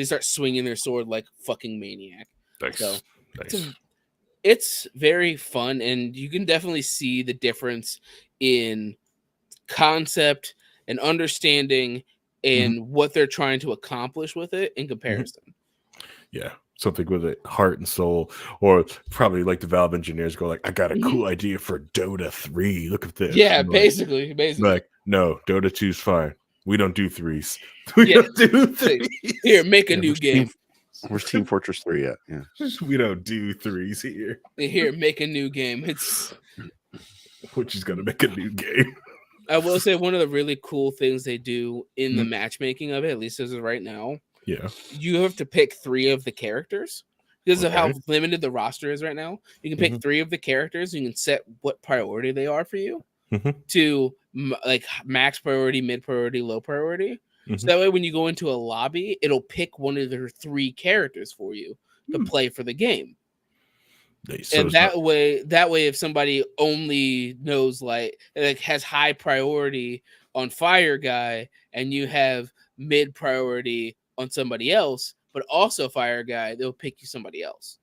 start swinging their sword like fucking maniac. So Nice. it's Nice. it's very fun, and you can definitely see the difference in concept and understanding Mhm. and what they're trying to accomplish with it in Mhm. comparison. Yeah, something with it, heart and soul, or probably like the Valve engineers go like, "I got a Mhm. cool idea for Dota 3. Look at this." Yeah, And like, basically. no, Dota 2's fine. We don't do threes. We Yeah. don't do Like, here, threes. make a Yeah, new game. where's Team Fortress 3 at? Yeah. We don't do threes here. Here, make a new game. It's Which is gonna make a new game. I will say one of the really cool things they do in the Mhm. matchmaking of it, at least as of right now, Yeah. you have to pick 3 of the characters because of how Okay. limited the roster is right now. You can pick Mhm. 3 of the characters. You can set what priority they are for you Mhm. to like max priority, mid priority, low priority. So Mhm. that way, when you go into a lobby, it'll pick one of their 3 characters for you to Hmm. play for the game. Nice. So And it's not. that way, if somebody only knows like has high priority on fire guy, and you have mid priority on somebody else, but also fire guy, they'll pick you somebody else.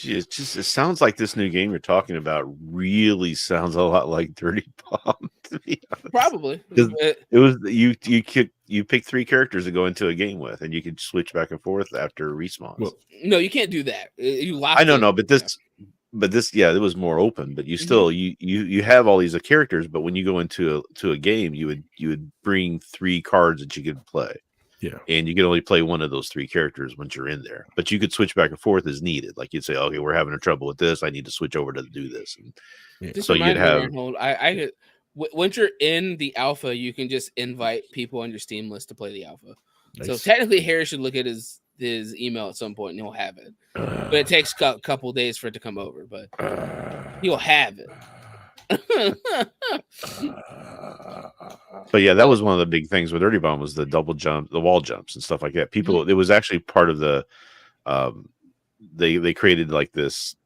It sounds like this new game you're talking about really sounds a lot like Dirty Bomb, to be honest. Probably. 'Cause it was you pick 3 characters to go into a game with, and you could switch back and forth after respawns. Well, No, you can't do that. You lock. I don't know, but this, yeah, it was more open. But you still, you have all these characters. But when you go into a game, you would bring 3 cards that you could play. Yeah, and you could only play one of those 3 characters once you're in there. But you could switch back and forth as needed. Like you'd say, okay, we're having a trouble with this. I need to switch over to do this. And Just so you'd remind me, have. Reinhold, I could. Once you're in the alpha, you can just invite people on your Steam list to play the alpha. nice. So technically, Harry should look at his email at some point, and he'll have it. But it takes a couple days for it to come over. But he'll have it. But yeah, that was one of the big things with Dirty Bomb was the double jump, the wall jumps and stuff like that. People, it was actually part of the. They created like this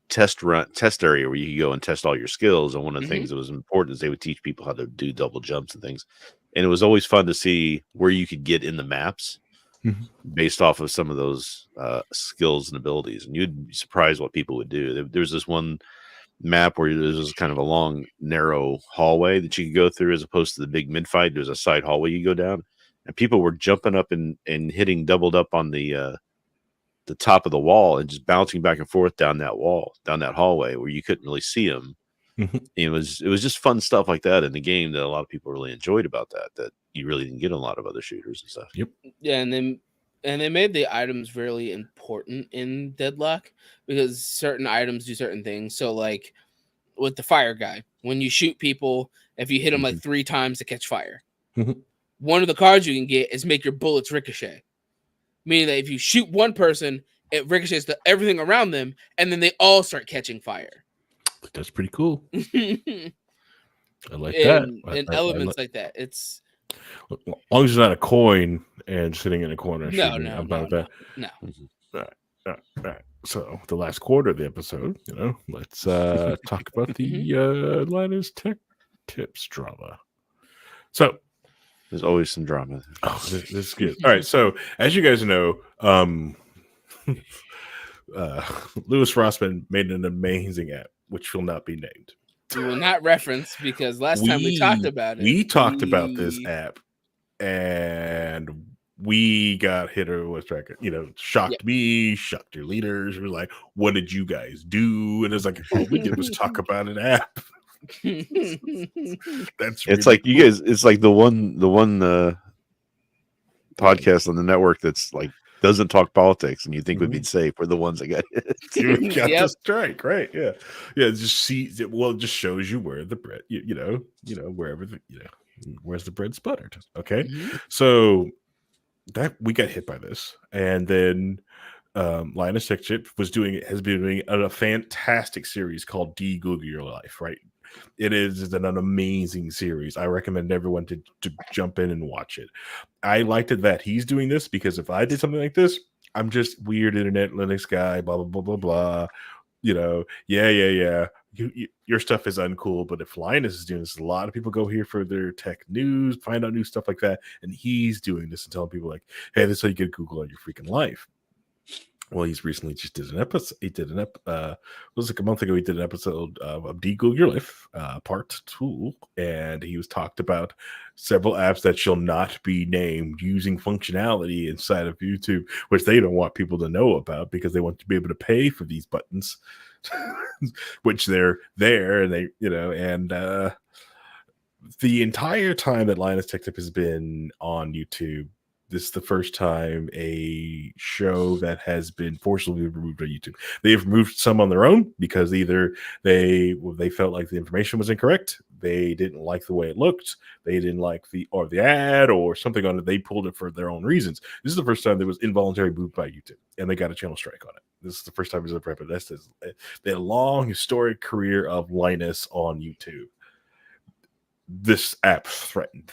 test area where you could go and test all your skills. And one of the things that was important is they would teach people how to do double jumps and things. And it was always fun to see where you could get in the maps based off of some of those skills and abilities. And you'd be surprised what people would do. There's this one map where there's kind of a long, narrow hallway that you could go through as opposed to the big mid fight. There's a side hallway you go down, and people were jumping up and hitting doubled up on the top of the wall and just bouncing back and forth down that hallway where you couldn't really see them. It was just fun stuff like that in the game that a lot of people really enjoyed about that you really didn't get in a lot of other shooters and stuff. Yep. Yeah, and they made the items really important in Deadlock because certain items do certain things. So like with the fire guy, when you shoot people, if you hit them like 3 times to catch fire, one of the cards you can get is make your bullets ricochet. Meaning that if you shoot one person, it ricochets to everything around them, and then they all start catching fire. That's pretty cool. I like and, that. And elements like that. It's as long as it's not a coin and sitting in a corner. No. Right. So the last quarter of the episode, let's talk about the Linus Tech Tips drama. So there's always some drama. Oh, this is good. All right. So as you guys know, Louis Rossman made an amazing app, which will not be named. We will not reference because last time we talked about it. We talked about this app, and we got hit with record. Shocked me, shocked your leaders. We were like, "What did you guys do?" And it's like, all we did was talk about an app. That's it's like cool. You guys. It's like the one podcast on the network that's like doesn't talk politics, and you think would be safe. We're the ones that got hit. You got this strike, right? Yeah. It just shows you where the bread, wherever where's the bread sputtered. Okay, so that we got hit by this, and then Linus Tech Chip has been doing a fantastic series called Google Your Life, right? It is an amazing series. I recommend everyone to jump in and watch it. I liked it that he's doing this because if I did something like this, I'm just weird internet Linux guy, blah, blah, blah, blah, blah. Yeah. Your stuff is uncool. But if Linus is doing this, a lot of people go here for their tech news, find out new stuff like that. And he's doing this and telling people like, hey, this is how you get Google on your freaking life. Well, he's recently just did an episode. It was like a month ago. He did an episode of Google Your Life, Part 2, and he was talked about several apps that shall not be named using functionality inside of YouTube, which they don't want people to know about because they want to be able to pay for these buttons, which they're there, and the entire time that Linus Tech Tip has been on YouTube. This is the first time a show that has been forcibly removed on YouTube. They've removed some on their own because either they felt like the information was incorrect, they didn't like the way it looked, they didn't like the ad or something on it. They pulled it for their own reasons. This is the first time there was involuntary moved by YouTube, and they got a channel strike on it. This is the first time it's ever happened. That's the long historic career of Linus on YouTube. This app threatened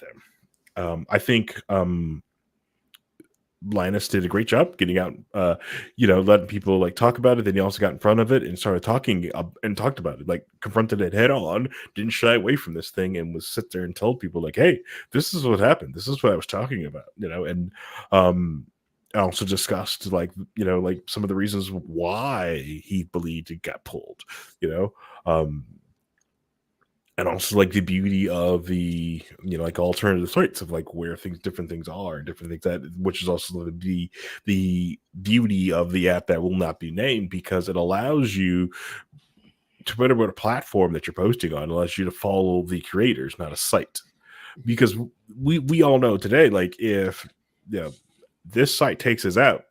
them. I think. Linus did a great job getting out, letting people like talk about it. Then he also got in front of it and started talking and talked about it, like confronted it head on, didn't shy away from this thing, and was sit there and told people like, hey, this is what happened. This is what I was talking about, and also discussed like like some of the reasons why he believed it got pulled, you know. And also like the beauty of the like alternative sites of like where different things are and different things that, which is also the beauty of the app that will not be named, because it allows you to put about a platform that you're posting on, allows you to follow the creators, not a site. Because we all know today, like if this site takes us out,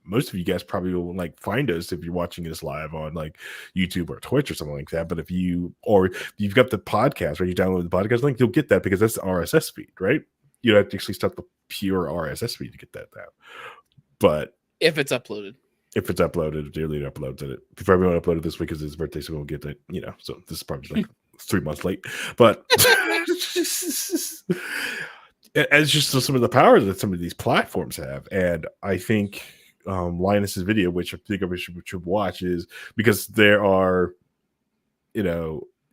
most of you guys probably will like find us if you're watching this live on like YouTube or Twitch or something like that. But if you've got the podcast, right, you download the podcast link, you'll get that because that's the RSS feed, right? You don't have to actually start the pure RSS feed to get that now. But if it's uploaded, dearly uploaded it. If everyone uploaded this week because his birthday, so we'll get it. So this is probably like 3 months late, but it's just some of the power that some of these platforms have. And I think Linus's video, which I think we should watch, is because there are,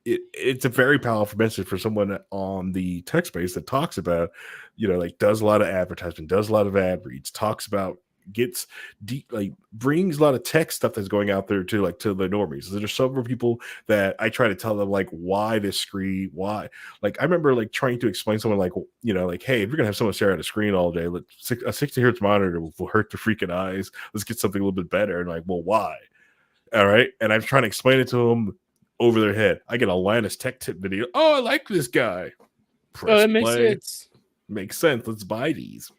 it's a very powerful message for someone on the tech space that talks about, like does a lot of advertisement, does a lot of ad reads, talks about, gets deep, like brings a lot of tech stuff that's going out there to the normies. So there's several people that I try to tell them like why this screen, why. Like I remember like trying to explain someone like like, hey, if you're gonna have someone stare at a screen all day, a 60 hertz monitor will hurt their freaking eyes. Let's get something a little bit better. And like, well, why? All right. And I'm trying to explain it to them over their head. I get a Linus tech tip video. Oh, I like this guy. Press it makes sense. Makes sense. Let's buy these.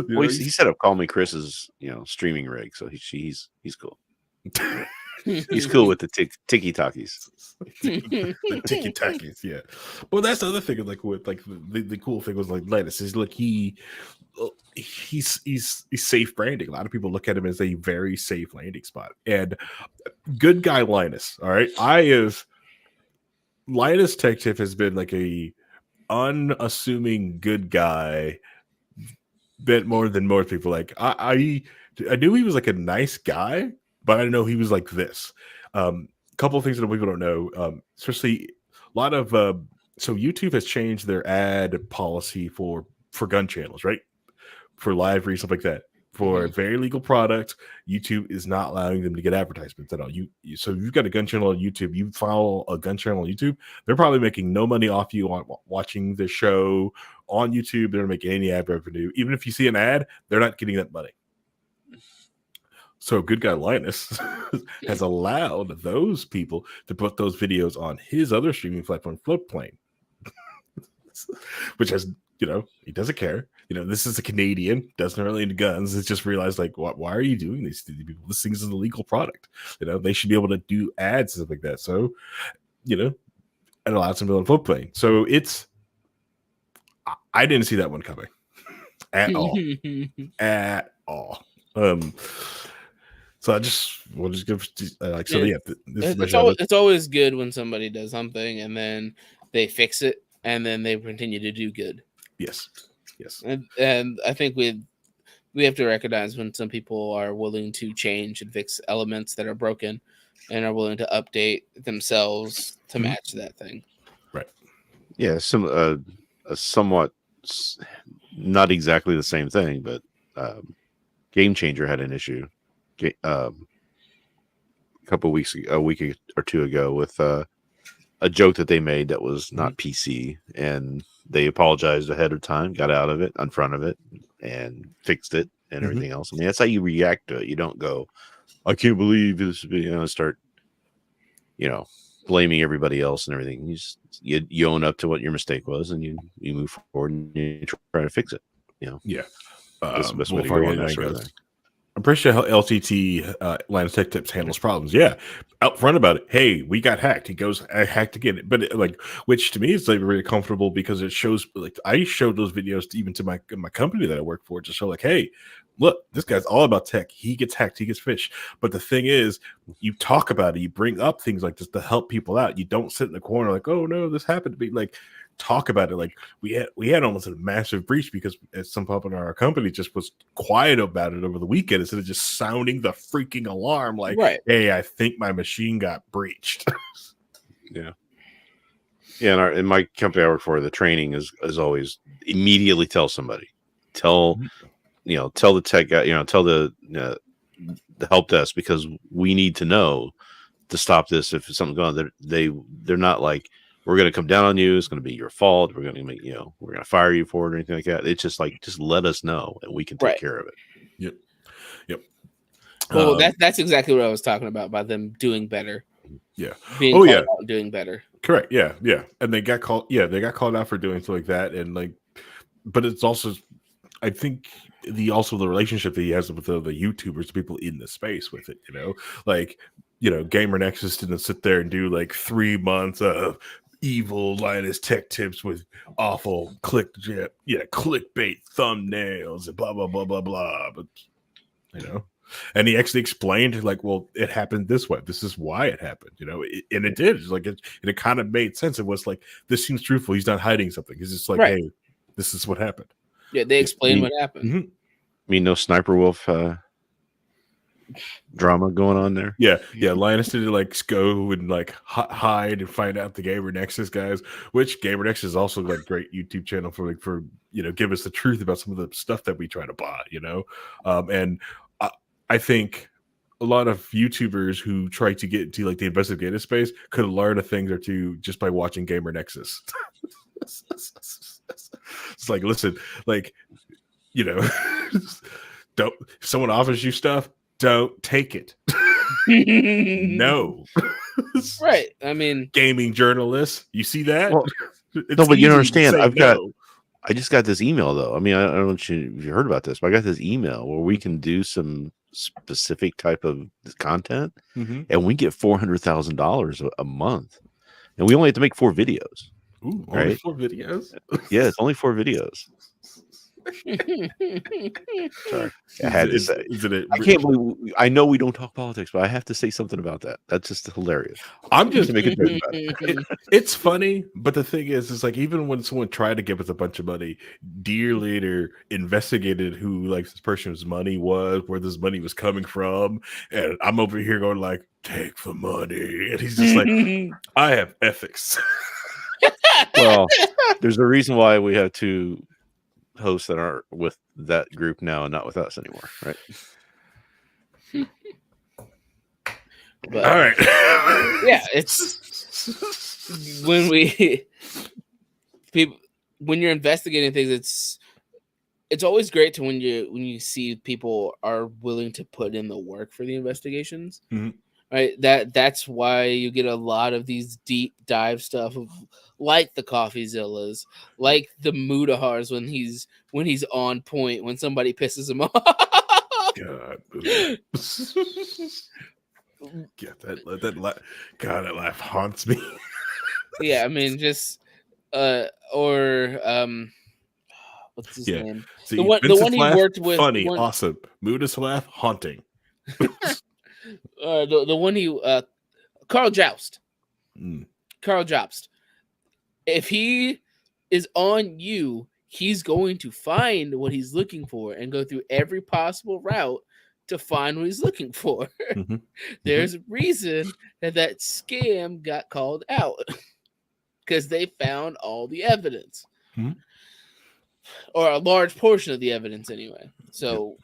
Well, he set up Call Me Chris's streaming rig, so he's cool. He's cool with the ticky talkies. The ticky talkies, yeah. Well, that's the other thing. Like with like the cool thing was like Linus is like he's safe branding. A lot of people look at him as a very safe landing spot. And good guy Linus. All right, Linus Tech Tip has been like a unassuming good guy. Bit more than most people. Like I knew he was like a nice guy, but I didn't know he was like this. Couple of things that people don't know, especially a lot of so YouTube has changed their ad policy for gun channels, right? For live reads, stuff like that. For a very legal product, YouTube is not allowing them to get advertisements at all. So if you've got a gun channel on YouTube, you follow a gun channel on YouTube, they're probably making no money off you on watching the show on YouTube. They're not making any ad revenue. Even if you see an ad, they're not getting that money. So good guy Linus has allowed those people to put those videos on his other streaming platform, Floatplane, which has, he doesn't care. This is a Canadian, doesn't really into guns. It's just realized like, why are you doing this to these people? This thing is a legal product. They should be able to do ads and stuff like that. So, it allows them to build Floatplane. So I didn't see that one coming at all. At all. So we'll just give like, so yeah. It's always good when somebody does something and then they fix it and then they continue to do good. Yes. And I think we have to recognize when some people are willing to change and fix elements that are broken and are willing to update themselves to match that thing. Right. Yeah. A somewhat not exactly the same thing, but Game Changer had an issue a week or two ago with a joke that they made that was not PC, and they apologized ahead of time, got out of it, in front of it, and fixed it and everything else. I mean, that's how you react to it. You don't go, I can't believe this, start, blaming everybody else and everything. You own up to what your mistake was, and you move forward and you try to fix it. Yeah. That's the best way to go on that sort of thing. I'm pretty sure how LTT Linus Tech Tips handles problems. Yeah, out front about it. Hey, we got hacked. He goes, I hacked again. But which to me is like really comfortable because it shows. Like I showed those videos even to my company that I work for to show like, hey, look, this guy's all about tech. He gets hacked. He gets phished. But the thing is, you talk about it. You bring up things like this to help people out. You don't sit in the corner like, oh no, this happened to me. Like, talk about it. Like we had almost a massive breach because some people in our company just was quiet about it over the weekend instead of just sounding the freaking alarm like, hey, I think my machine got breached. Yeah in my company I work for, the training is always immediately tell somebody, tell the tech guy, tell the help desk, because we need to know to stop this if something's going on. They're not like, we're going to come down on you, it's going to be your fault, we're going to make we're going to fire you for it or anything like that. It's just like, just let us know and we can take care of it. Yep. Well, that's exactly what I was talking about them doing better. Yeah. Being called out and doing better. Correct. Yeah. And they got called. Yeah, they got called out for doing stuff like that, and like, but it's also, I think the relationship that he has with the YouTubers, people in the space with it. Like, Gamer Nexus didn't sit there and do like 3 months of evil Linus tech tips with awful clickbait thumbnails and blah blah blah blah blah. But and he actually explained, like, well, it happened this way. This is why it happened, and it did. It's like it kind of made sense. It was like, this seems truthful. He's not hiding something. He's just like, hey, this is what happened. Yeah, they explained what happened. Mm-hmm. I mean, no Sniper Wolf drama going on there. Yeah. Linus didn't like go and like hide and find out the Gamer Nexus guys, which Gamer Nexus is also like great YouTube channel for give us the truth about some of the stuff that we try to buy. And I think a lot of YouTubers who try to get into like the investigative space could learn a thing or two just by watching Gamer Nexus. It's like, listen, like, don't, if someone offers you stuff, don't take it. No. Right. I mean, gaming journalists, you see that? Well, no, but you don't understand. I just got this email though. I mean, I don't know if you heard about this, but I got this email where we can do some specific type of content, and we get $400,000 a month, and we only have to make 4 videos. Ooh, only 4 videos? Yeah, it's only 4 videos. Sorry, I had to say. I can't believe. I know we don't talk politics, but I have to say something about that. That's just hilarious. I'm just making a joke about it. It's funny, but the thing is like, even when someone tried to give us a bunch of money, Dear later investigated who like this person's money was, where this money was coming from, and I'm over here going like, take the money, and he's just like, I have ethics. Well, there's a reason why we have 2 hosts that are with that group now and not with us anymore, right? But, all right. Yeah, it's when you're investigating things, it's always great to when you see people are willing to put in the work for the investigations. Right, that's why you get a lot of these deep dive stuff of, like the CoffeeZillas, like the Mudahars when he's on point, when somebody pisses him off. God, that laugh haunts me. Yeah, I mean, just what's his name? See, the one he worked with, funny, awesome. Mudah's laugh, haunting. The one he Carl Joust. Carl Joust. If he is on you, he's going to find what he's looking for and go through every possible route to find what he's looking for. There's a reason that scam got called out, because they found all the evidence, or a large portion of the evidence anyway. So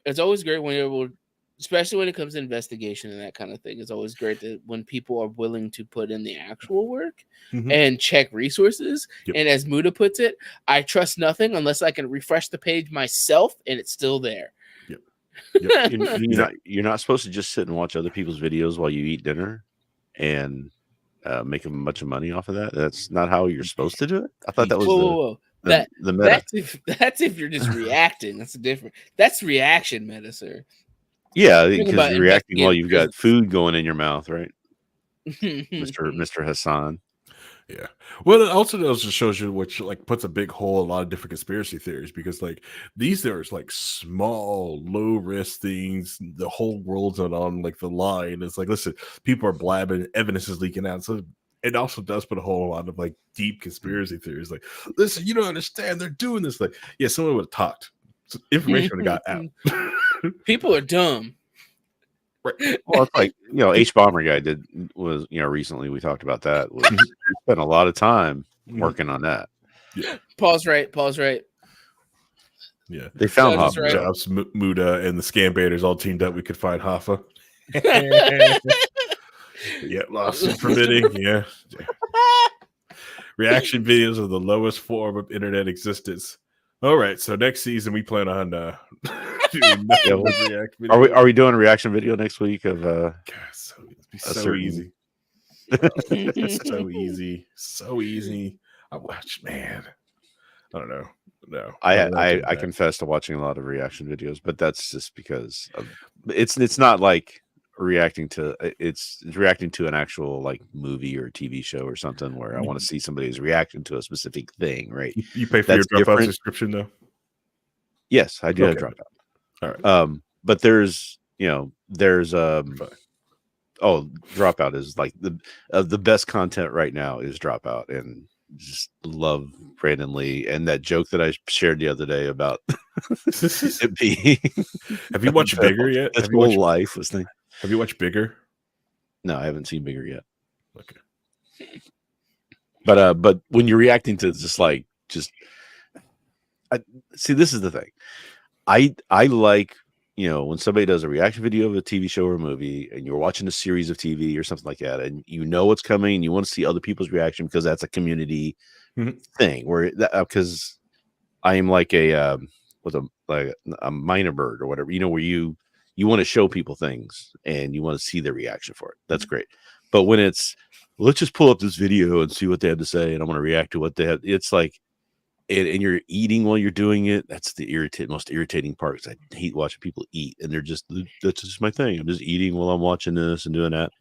it's always great when you're able, especially when it comes to investigation and that kind of thing. It's always great that when people are willing to put in the actual work and check resources. And as Muda puts it, I trust nothing unless I can refresh the page myself and it's still there. You're not supposed to just sit and watch other people's videos while you eat dinner and make a bunch of money off of that. That's not how you're supposed to do it. I thought that was the meta. That's if you're just reacting. That's reaction meta, sir. Yeah, because you're reacting while you've got food going in your mouth, right? Mr. Hassan. Yeah. Well, it also just shows you, which like puts a big hole in a lot of different conspiracy theories, because like these are like small, low risk things. The whole world's not on like the line. It's like, listen, people are blabbing, evidence is leaking out. So it also does put a whole lot of like deep conspiracy theories. Like, listen, you don't understand. They're doing this. Like, yeah, someone would have talked. So information would have got out. People are dumb. Right. Well, it's like, H Bomber guy was recently we talked about that. We spent a lot of time working on that. Paul's right. Yeah. They found Sounds Hoffa. right. Jobs, Muda, and the Scam Baiters all teamed up. We could find Hoffa. Yeah, lawsuit permitting. Yeah. Reaction videos are the lowest form of internet existence. All right, so next season we plan on doing nothing but react videos. Are we doing a reaction video next week of God, it'd be so certain- easy. So easy. So easy. I watch, man. I don't know. No. I confess to watching a lot of reaction videos, but that's just because it's not like reacting to it's reacting to an actual like movie or TV show or something where I want to see somebody's reaction to a specific thing, right? You pay for That's your Dropout different. subscription though? Yes, I do have Okay. Dropout. All right. But there's Dropout is like the best content right now is Dropout, and just love Brandon Lee and that joke that I shared the other day about it being. Have you watched Bigger yet? His whole life was thing. Have you watched Bigger? No, I haven't seen Bigger yet. Okay. But when you're reacting to see, this is the thing. I like, when somebody does a reaction video of a TV show or a movie, and you're watching a series of TV or something like that, and you know what's coming, and you want to see other people's reaction because that's a community thing. Where because I am like a minor bird or whatever, where you want to show people things and you want to see their reaction for it. That's great. But when it's let's just pull up this video and see what they have to say, and I'm going to react to what they have, it's like. And you're eating while you're doing it. That's the most irritating part. Because I hate watching people eat, and that's just my thing. I'm just eating while I'm watching this and doing that.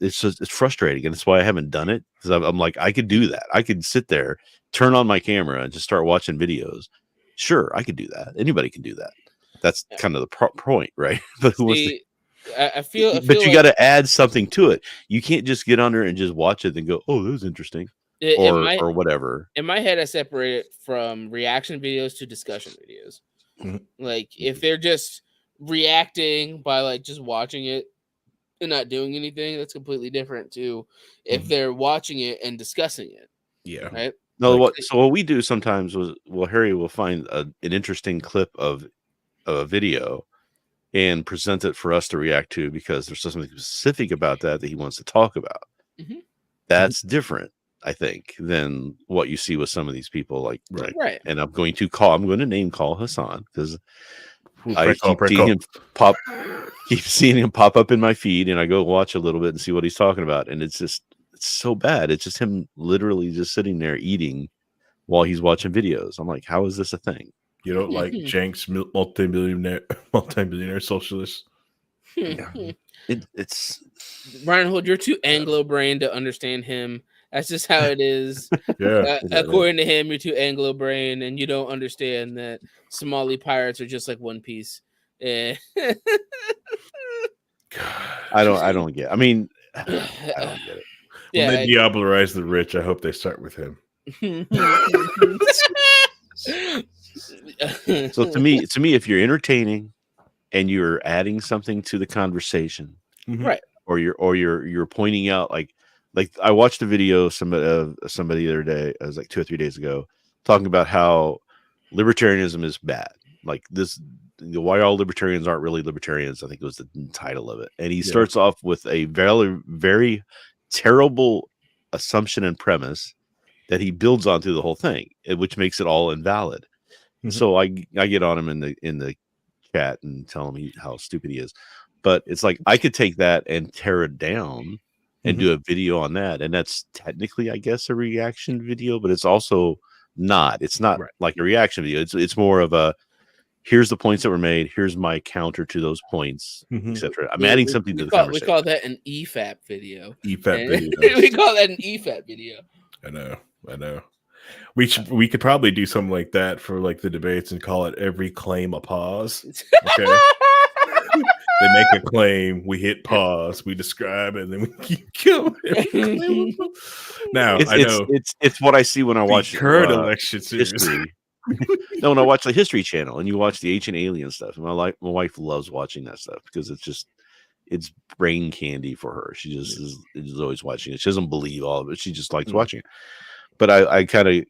It's frustrating, and that's why I haven't done it. Because I'm like, I could do that. I could sit there, turn on my camera, and just start watching videos. Sure, I could do that. Anybody can do that. That's kind of the point, right? But I feel but you like got to add something to it. You can't just get on there and just watch it and go, "Oh, that was interesting." Or whatever. In my head, I separate it from reaction videos to discussion videos. Like if they're just reacting by like just watching it and not doing anything, that's completely different to if they're watching it and discussing it. Yeah. Right. No, what we do sometimes Harry will find an interesting clip of a video and present it for us to react to because there's something specific about that he wants to talk about. That's different, I think, than what you see with some of these people, like right. And I'm going to name call Hassan because I keep seeing him pop up in my feed, and I go watch a little bit and see what he's talking about, and it's so bad. It's just him literally just sitting there eating while he's watching videos. I'm like, how is this a thing? You don't like Jenks, multi-billionaire socialist? Yeah. It's Reinhold, you're too Anglo-brained to understand him. That's just how it is. Yeah. According to him, you're too Anglo-brained, and you don't understand that Somali pirates are just like One Piece. I don't get. I mean, I don't get it. When they diablerize the rich, I hope they start with him. So to me, if you're entertaining and you're adding something to the conversation, right, or you're pointing out like I watched a video somebody the other day, it was like 2 or 3 days ago, talking about how libertarianism is bad. Like this, why all libertarians aren't really libertarians, I think was the title of it. And he starts off with a very, very terrible assumption and premise that he builds on through the whole thing, which makes it all invalid. So I get on him in the chat and tell him how stupid he is. But it's like I could take that and tear it down and do a video on that, and that's technically, I guess, a reaction video, but it's also not. It's not like a reaction video. It's more of a here's the points that were made. Here's my counter to those points, etc. I'm adding something to the conversation. We call that an EFAP video. EFAP video. We call that an EFAP video. I know. We could probably do something like that for like the debates and call it every claim a pause. Okay. They make a claim, we hit pause, we describe it, and then we keep going. Now I know it's what I see when I watch current election series. History. No, when I watch the History Channel and you watch the Ancient Alien stuff, my wife loves watching that stuff because it's brain candy for her. She just is always watching it. She doesn't believe all of it. She just likes watching it. but I kind of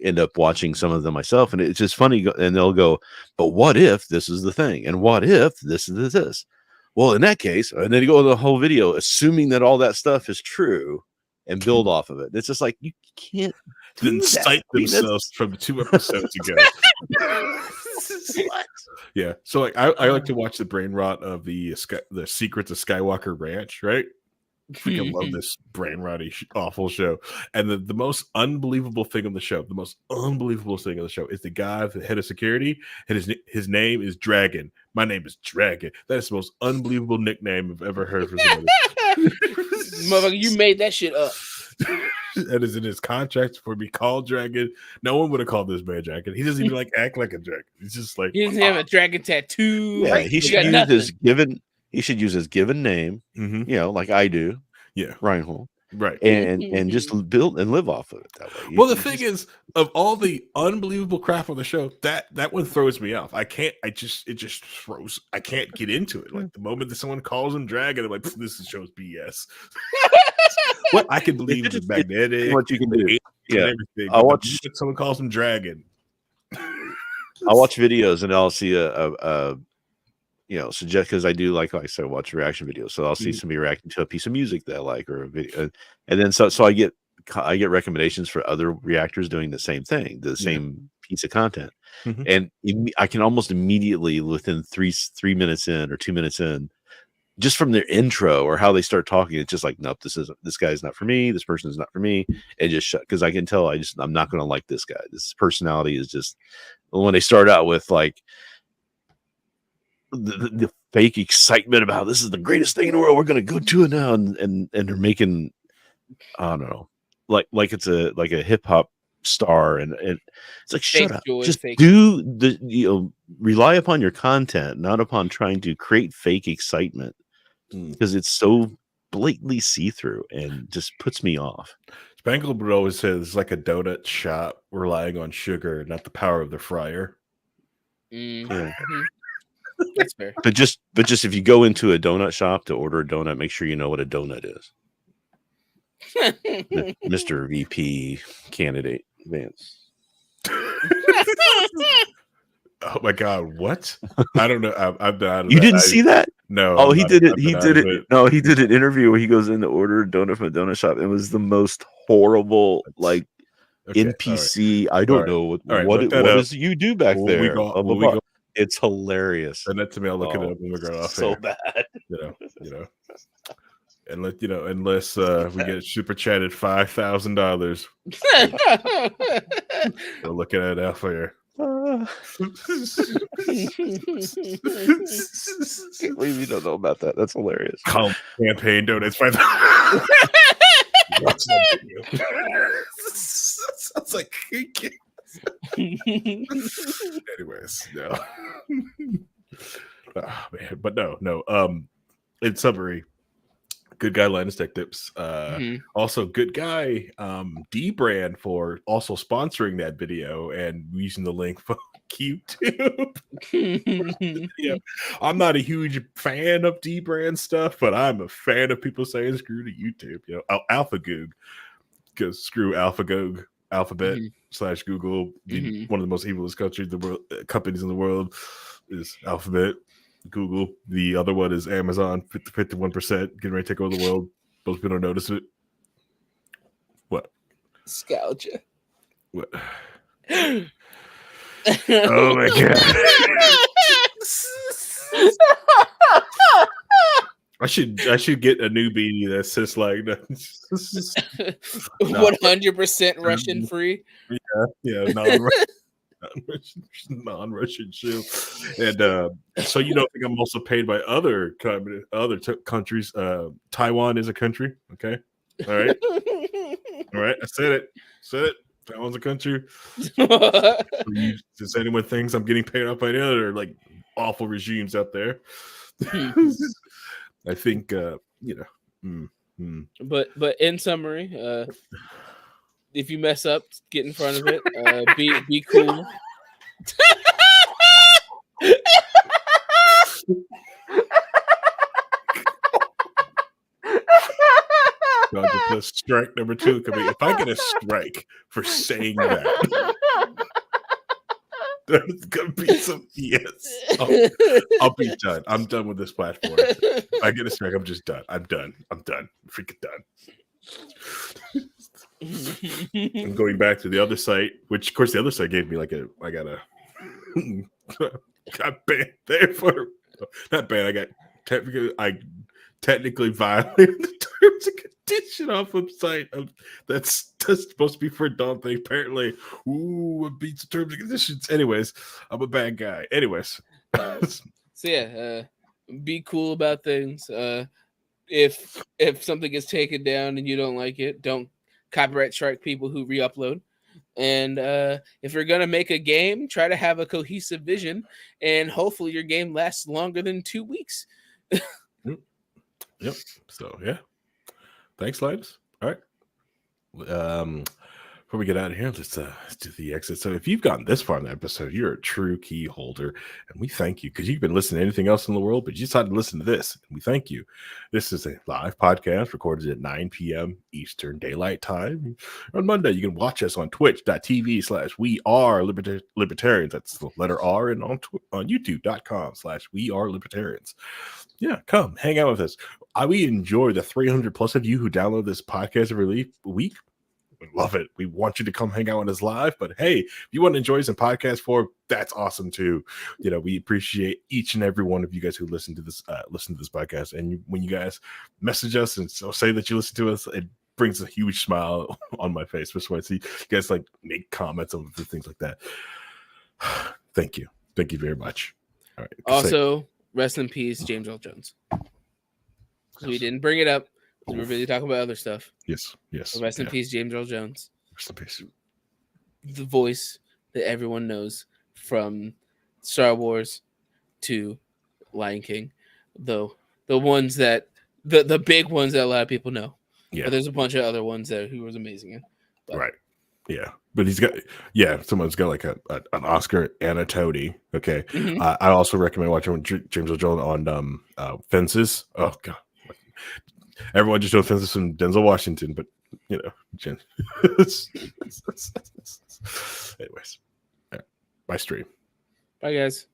end up watching some of them myself, and it's just funny. And they'll go, but what if this is the thing, and what if this is this? Well, in that case, and then you go to the whole video, assuming that all that stuff is true, and build off of it. It's just like you can't then cite themselves from 2 episodes ago. What? Yeah, so like I like to watch the brain rot of the Secrets of Skywalker Ranch, right? Freaking love this brain rotty awful show. And the most unbelievable thing on the show, the most unbelievable thing on the show is the guy, the head of security, and his name is Dragon. My name is Dragon. That is the most unbelievable nickname I've ever heard from somebody. Motherfucker, you made that shit up. That is in his contract for be called Dragon. No one would have called this man Dragon. He doesn't even like act like a dragon. He's just like He doesn't have a dragon tattoo. Yeah, he should use his given. He should use his given name. Like I do. Yeah, Reinhold. Right, and just build and live off of it that way. Well, the thing is, of all the unbelievable crap on the show, that one throws me off. I can't. It just throws. I can't get into it. Like the moment that someone calls him Dragon, I'm like, this show's BS. What I can believe is magnetic. What you can do, yeah. Everything. I watch someone calls him Dragon. I watch videos and I'll see a suggest, because I do like I said, watch reaction videos. So I'll see somebody reacting to a piece of music that I like or a video, and then so I get recommendations for other reactors doing the same thing, the same piece of content, and I can almost immediately within 3 minutes in or 2 minutes in, just from their intro or how they start talking, it's just like, nope, this guy's not for me. This person is not for me. And just shut, because I can tell I'm not going to like this guy. This personality is just, when they start out with like the fake excitement about this is the greatest thing in the world, we're going to go to it now, and they're making, I don't know, like it's a hip hop star, and it's like, shut up, just do the rely upon your content, not upon trying to create fake excitement, because it's so blatantly see-through and just puts me off. Spangle would always say it's like a donut shop relying on sugar, not the power of the fryer. Yeah. That's fair. But just if you go into a donut shop to order a donut, make sure you know what a donut is. Mr. VP candidate Vance. Oh my God! What? I don't know. I'm not. You didn't see that? No. Oh, he did it. He did it. No, he did an interview where he goes in to order a donut from a donut shop. It was the most horrible, like NPC. Right. I don't know what is you do back there. It's hilarious. Send that to me. I'll look it up when we go off. So here. Bad. You know. And unless we get super chatted $5,000, we're looking at it here. Can't believe you don't know about that. That's hilarious. Campaign donates $5,000. Sounds like. Anyways, no. Oh, man, but no. In summary, good guy Linus Tech Tips. Also, good guy D-Brand for also sponsoring that video and using the link for YouTube. Yeah, I'm not a huge fan of D-Brand stuff, but I'm a fan of people saying screw to YouTube. AlphaGoog, because screw AlphaGoog. Alphabet / Google, one of the most evilest companies in the world is Alphabet. Google, the other one is Amazon. 51% getting ready to take over the world. Most people don't notice it. What? Scalgia. What? Oh my God. I should get a new beanie that says like 100% Russian free. Yeah, non-Russian shoe. And so you don't think I'm also paid by other countries. Taiwan is a country. Okay, all right. I said it. Taiwan's a country. Does anyone thinks I'm getting paid off by any other like awful regimes out there? I think But in summary, if you mess up, get in front of it. Be cool. So I'll just put strike number 2 coming. If I get a strike for saying that, there's gonna be some I'll be done. I'm done with this platform. If I get a strike, I'm just done. I'm done. I'm freaking done. I'm going back to the other site, which of course the other site gave me I got banned there for not banned. I technically violated the terms and condition off of site that's supposed to be for adult thing. Apparently, it beats the terms and conditions. Anyways, I'm a bad guy. Anyways. So yeah, be cool about things. If something gets taken down and you don't like it, don't copyright strike people who re-upload. And if you're gonna make a game, try to have a cohesive vision, and hopefully your game lasts longer than 2 weeks. Yep. So yeah. Thanks, Linus. All right. Before we get out of here, let's do the exit. So if you've gotten this far in the episode, you're a true key holder, and we thank you because you've been listening to anything else in the world, but you decided to listen to this, and we thank you. This is a live podcast recorded at 9 p.m. Eastern Daylight Time. On Monday, you can watch us on twitch.tv/wearelibertarians. That's the letter R, and on youtube.com/wearelibertarians. Yeah, come hang out with us. We enjoy the 300 plus of you who download this podcast every week. We love it. We want you to come hang out with us live. But hey, if you want to enjoy some podcast form, that's awesome too. We appreciate each and every one of you guys who listen to this podcast. And when you guys message us and say that you listen to us, it brings a huge smile on my face. Just when I see you guys make comments on things like that. Thank you very much. All right. Also, rest in peace, James Earl Jones. So we didn't bring it up. We're really talking about other stuff. Yes. So rest in peace, James Earl Jones. Rest in peace. The voice that everyone knows from Star Wars to Lion King. Though the ones that the big ones that a lot of people know. Yeah. But there's a bunch of other ones that he was amazing in. But. Right. Yeah. But someone's got an Oscar and a Tony. Okay. Mm-hmm. I also recommend watching James Earl Jones on Fences. Oh god. Everyone just knows Fences from Denzel Washington, but Jen. Anyways. Right. Bye stream. Bye guys.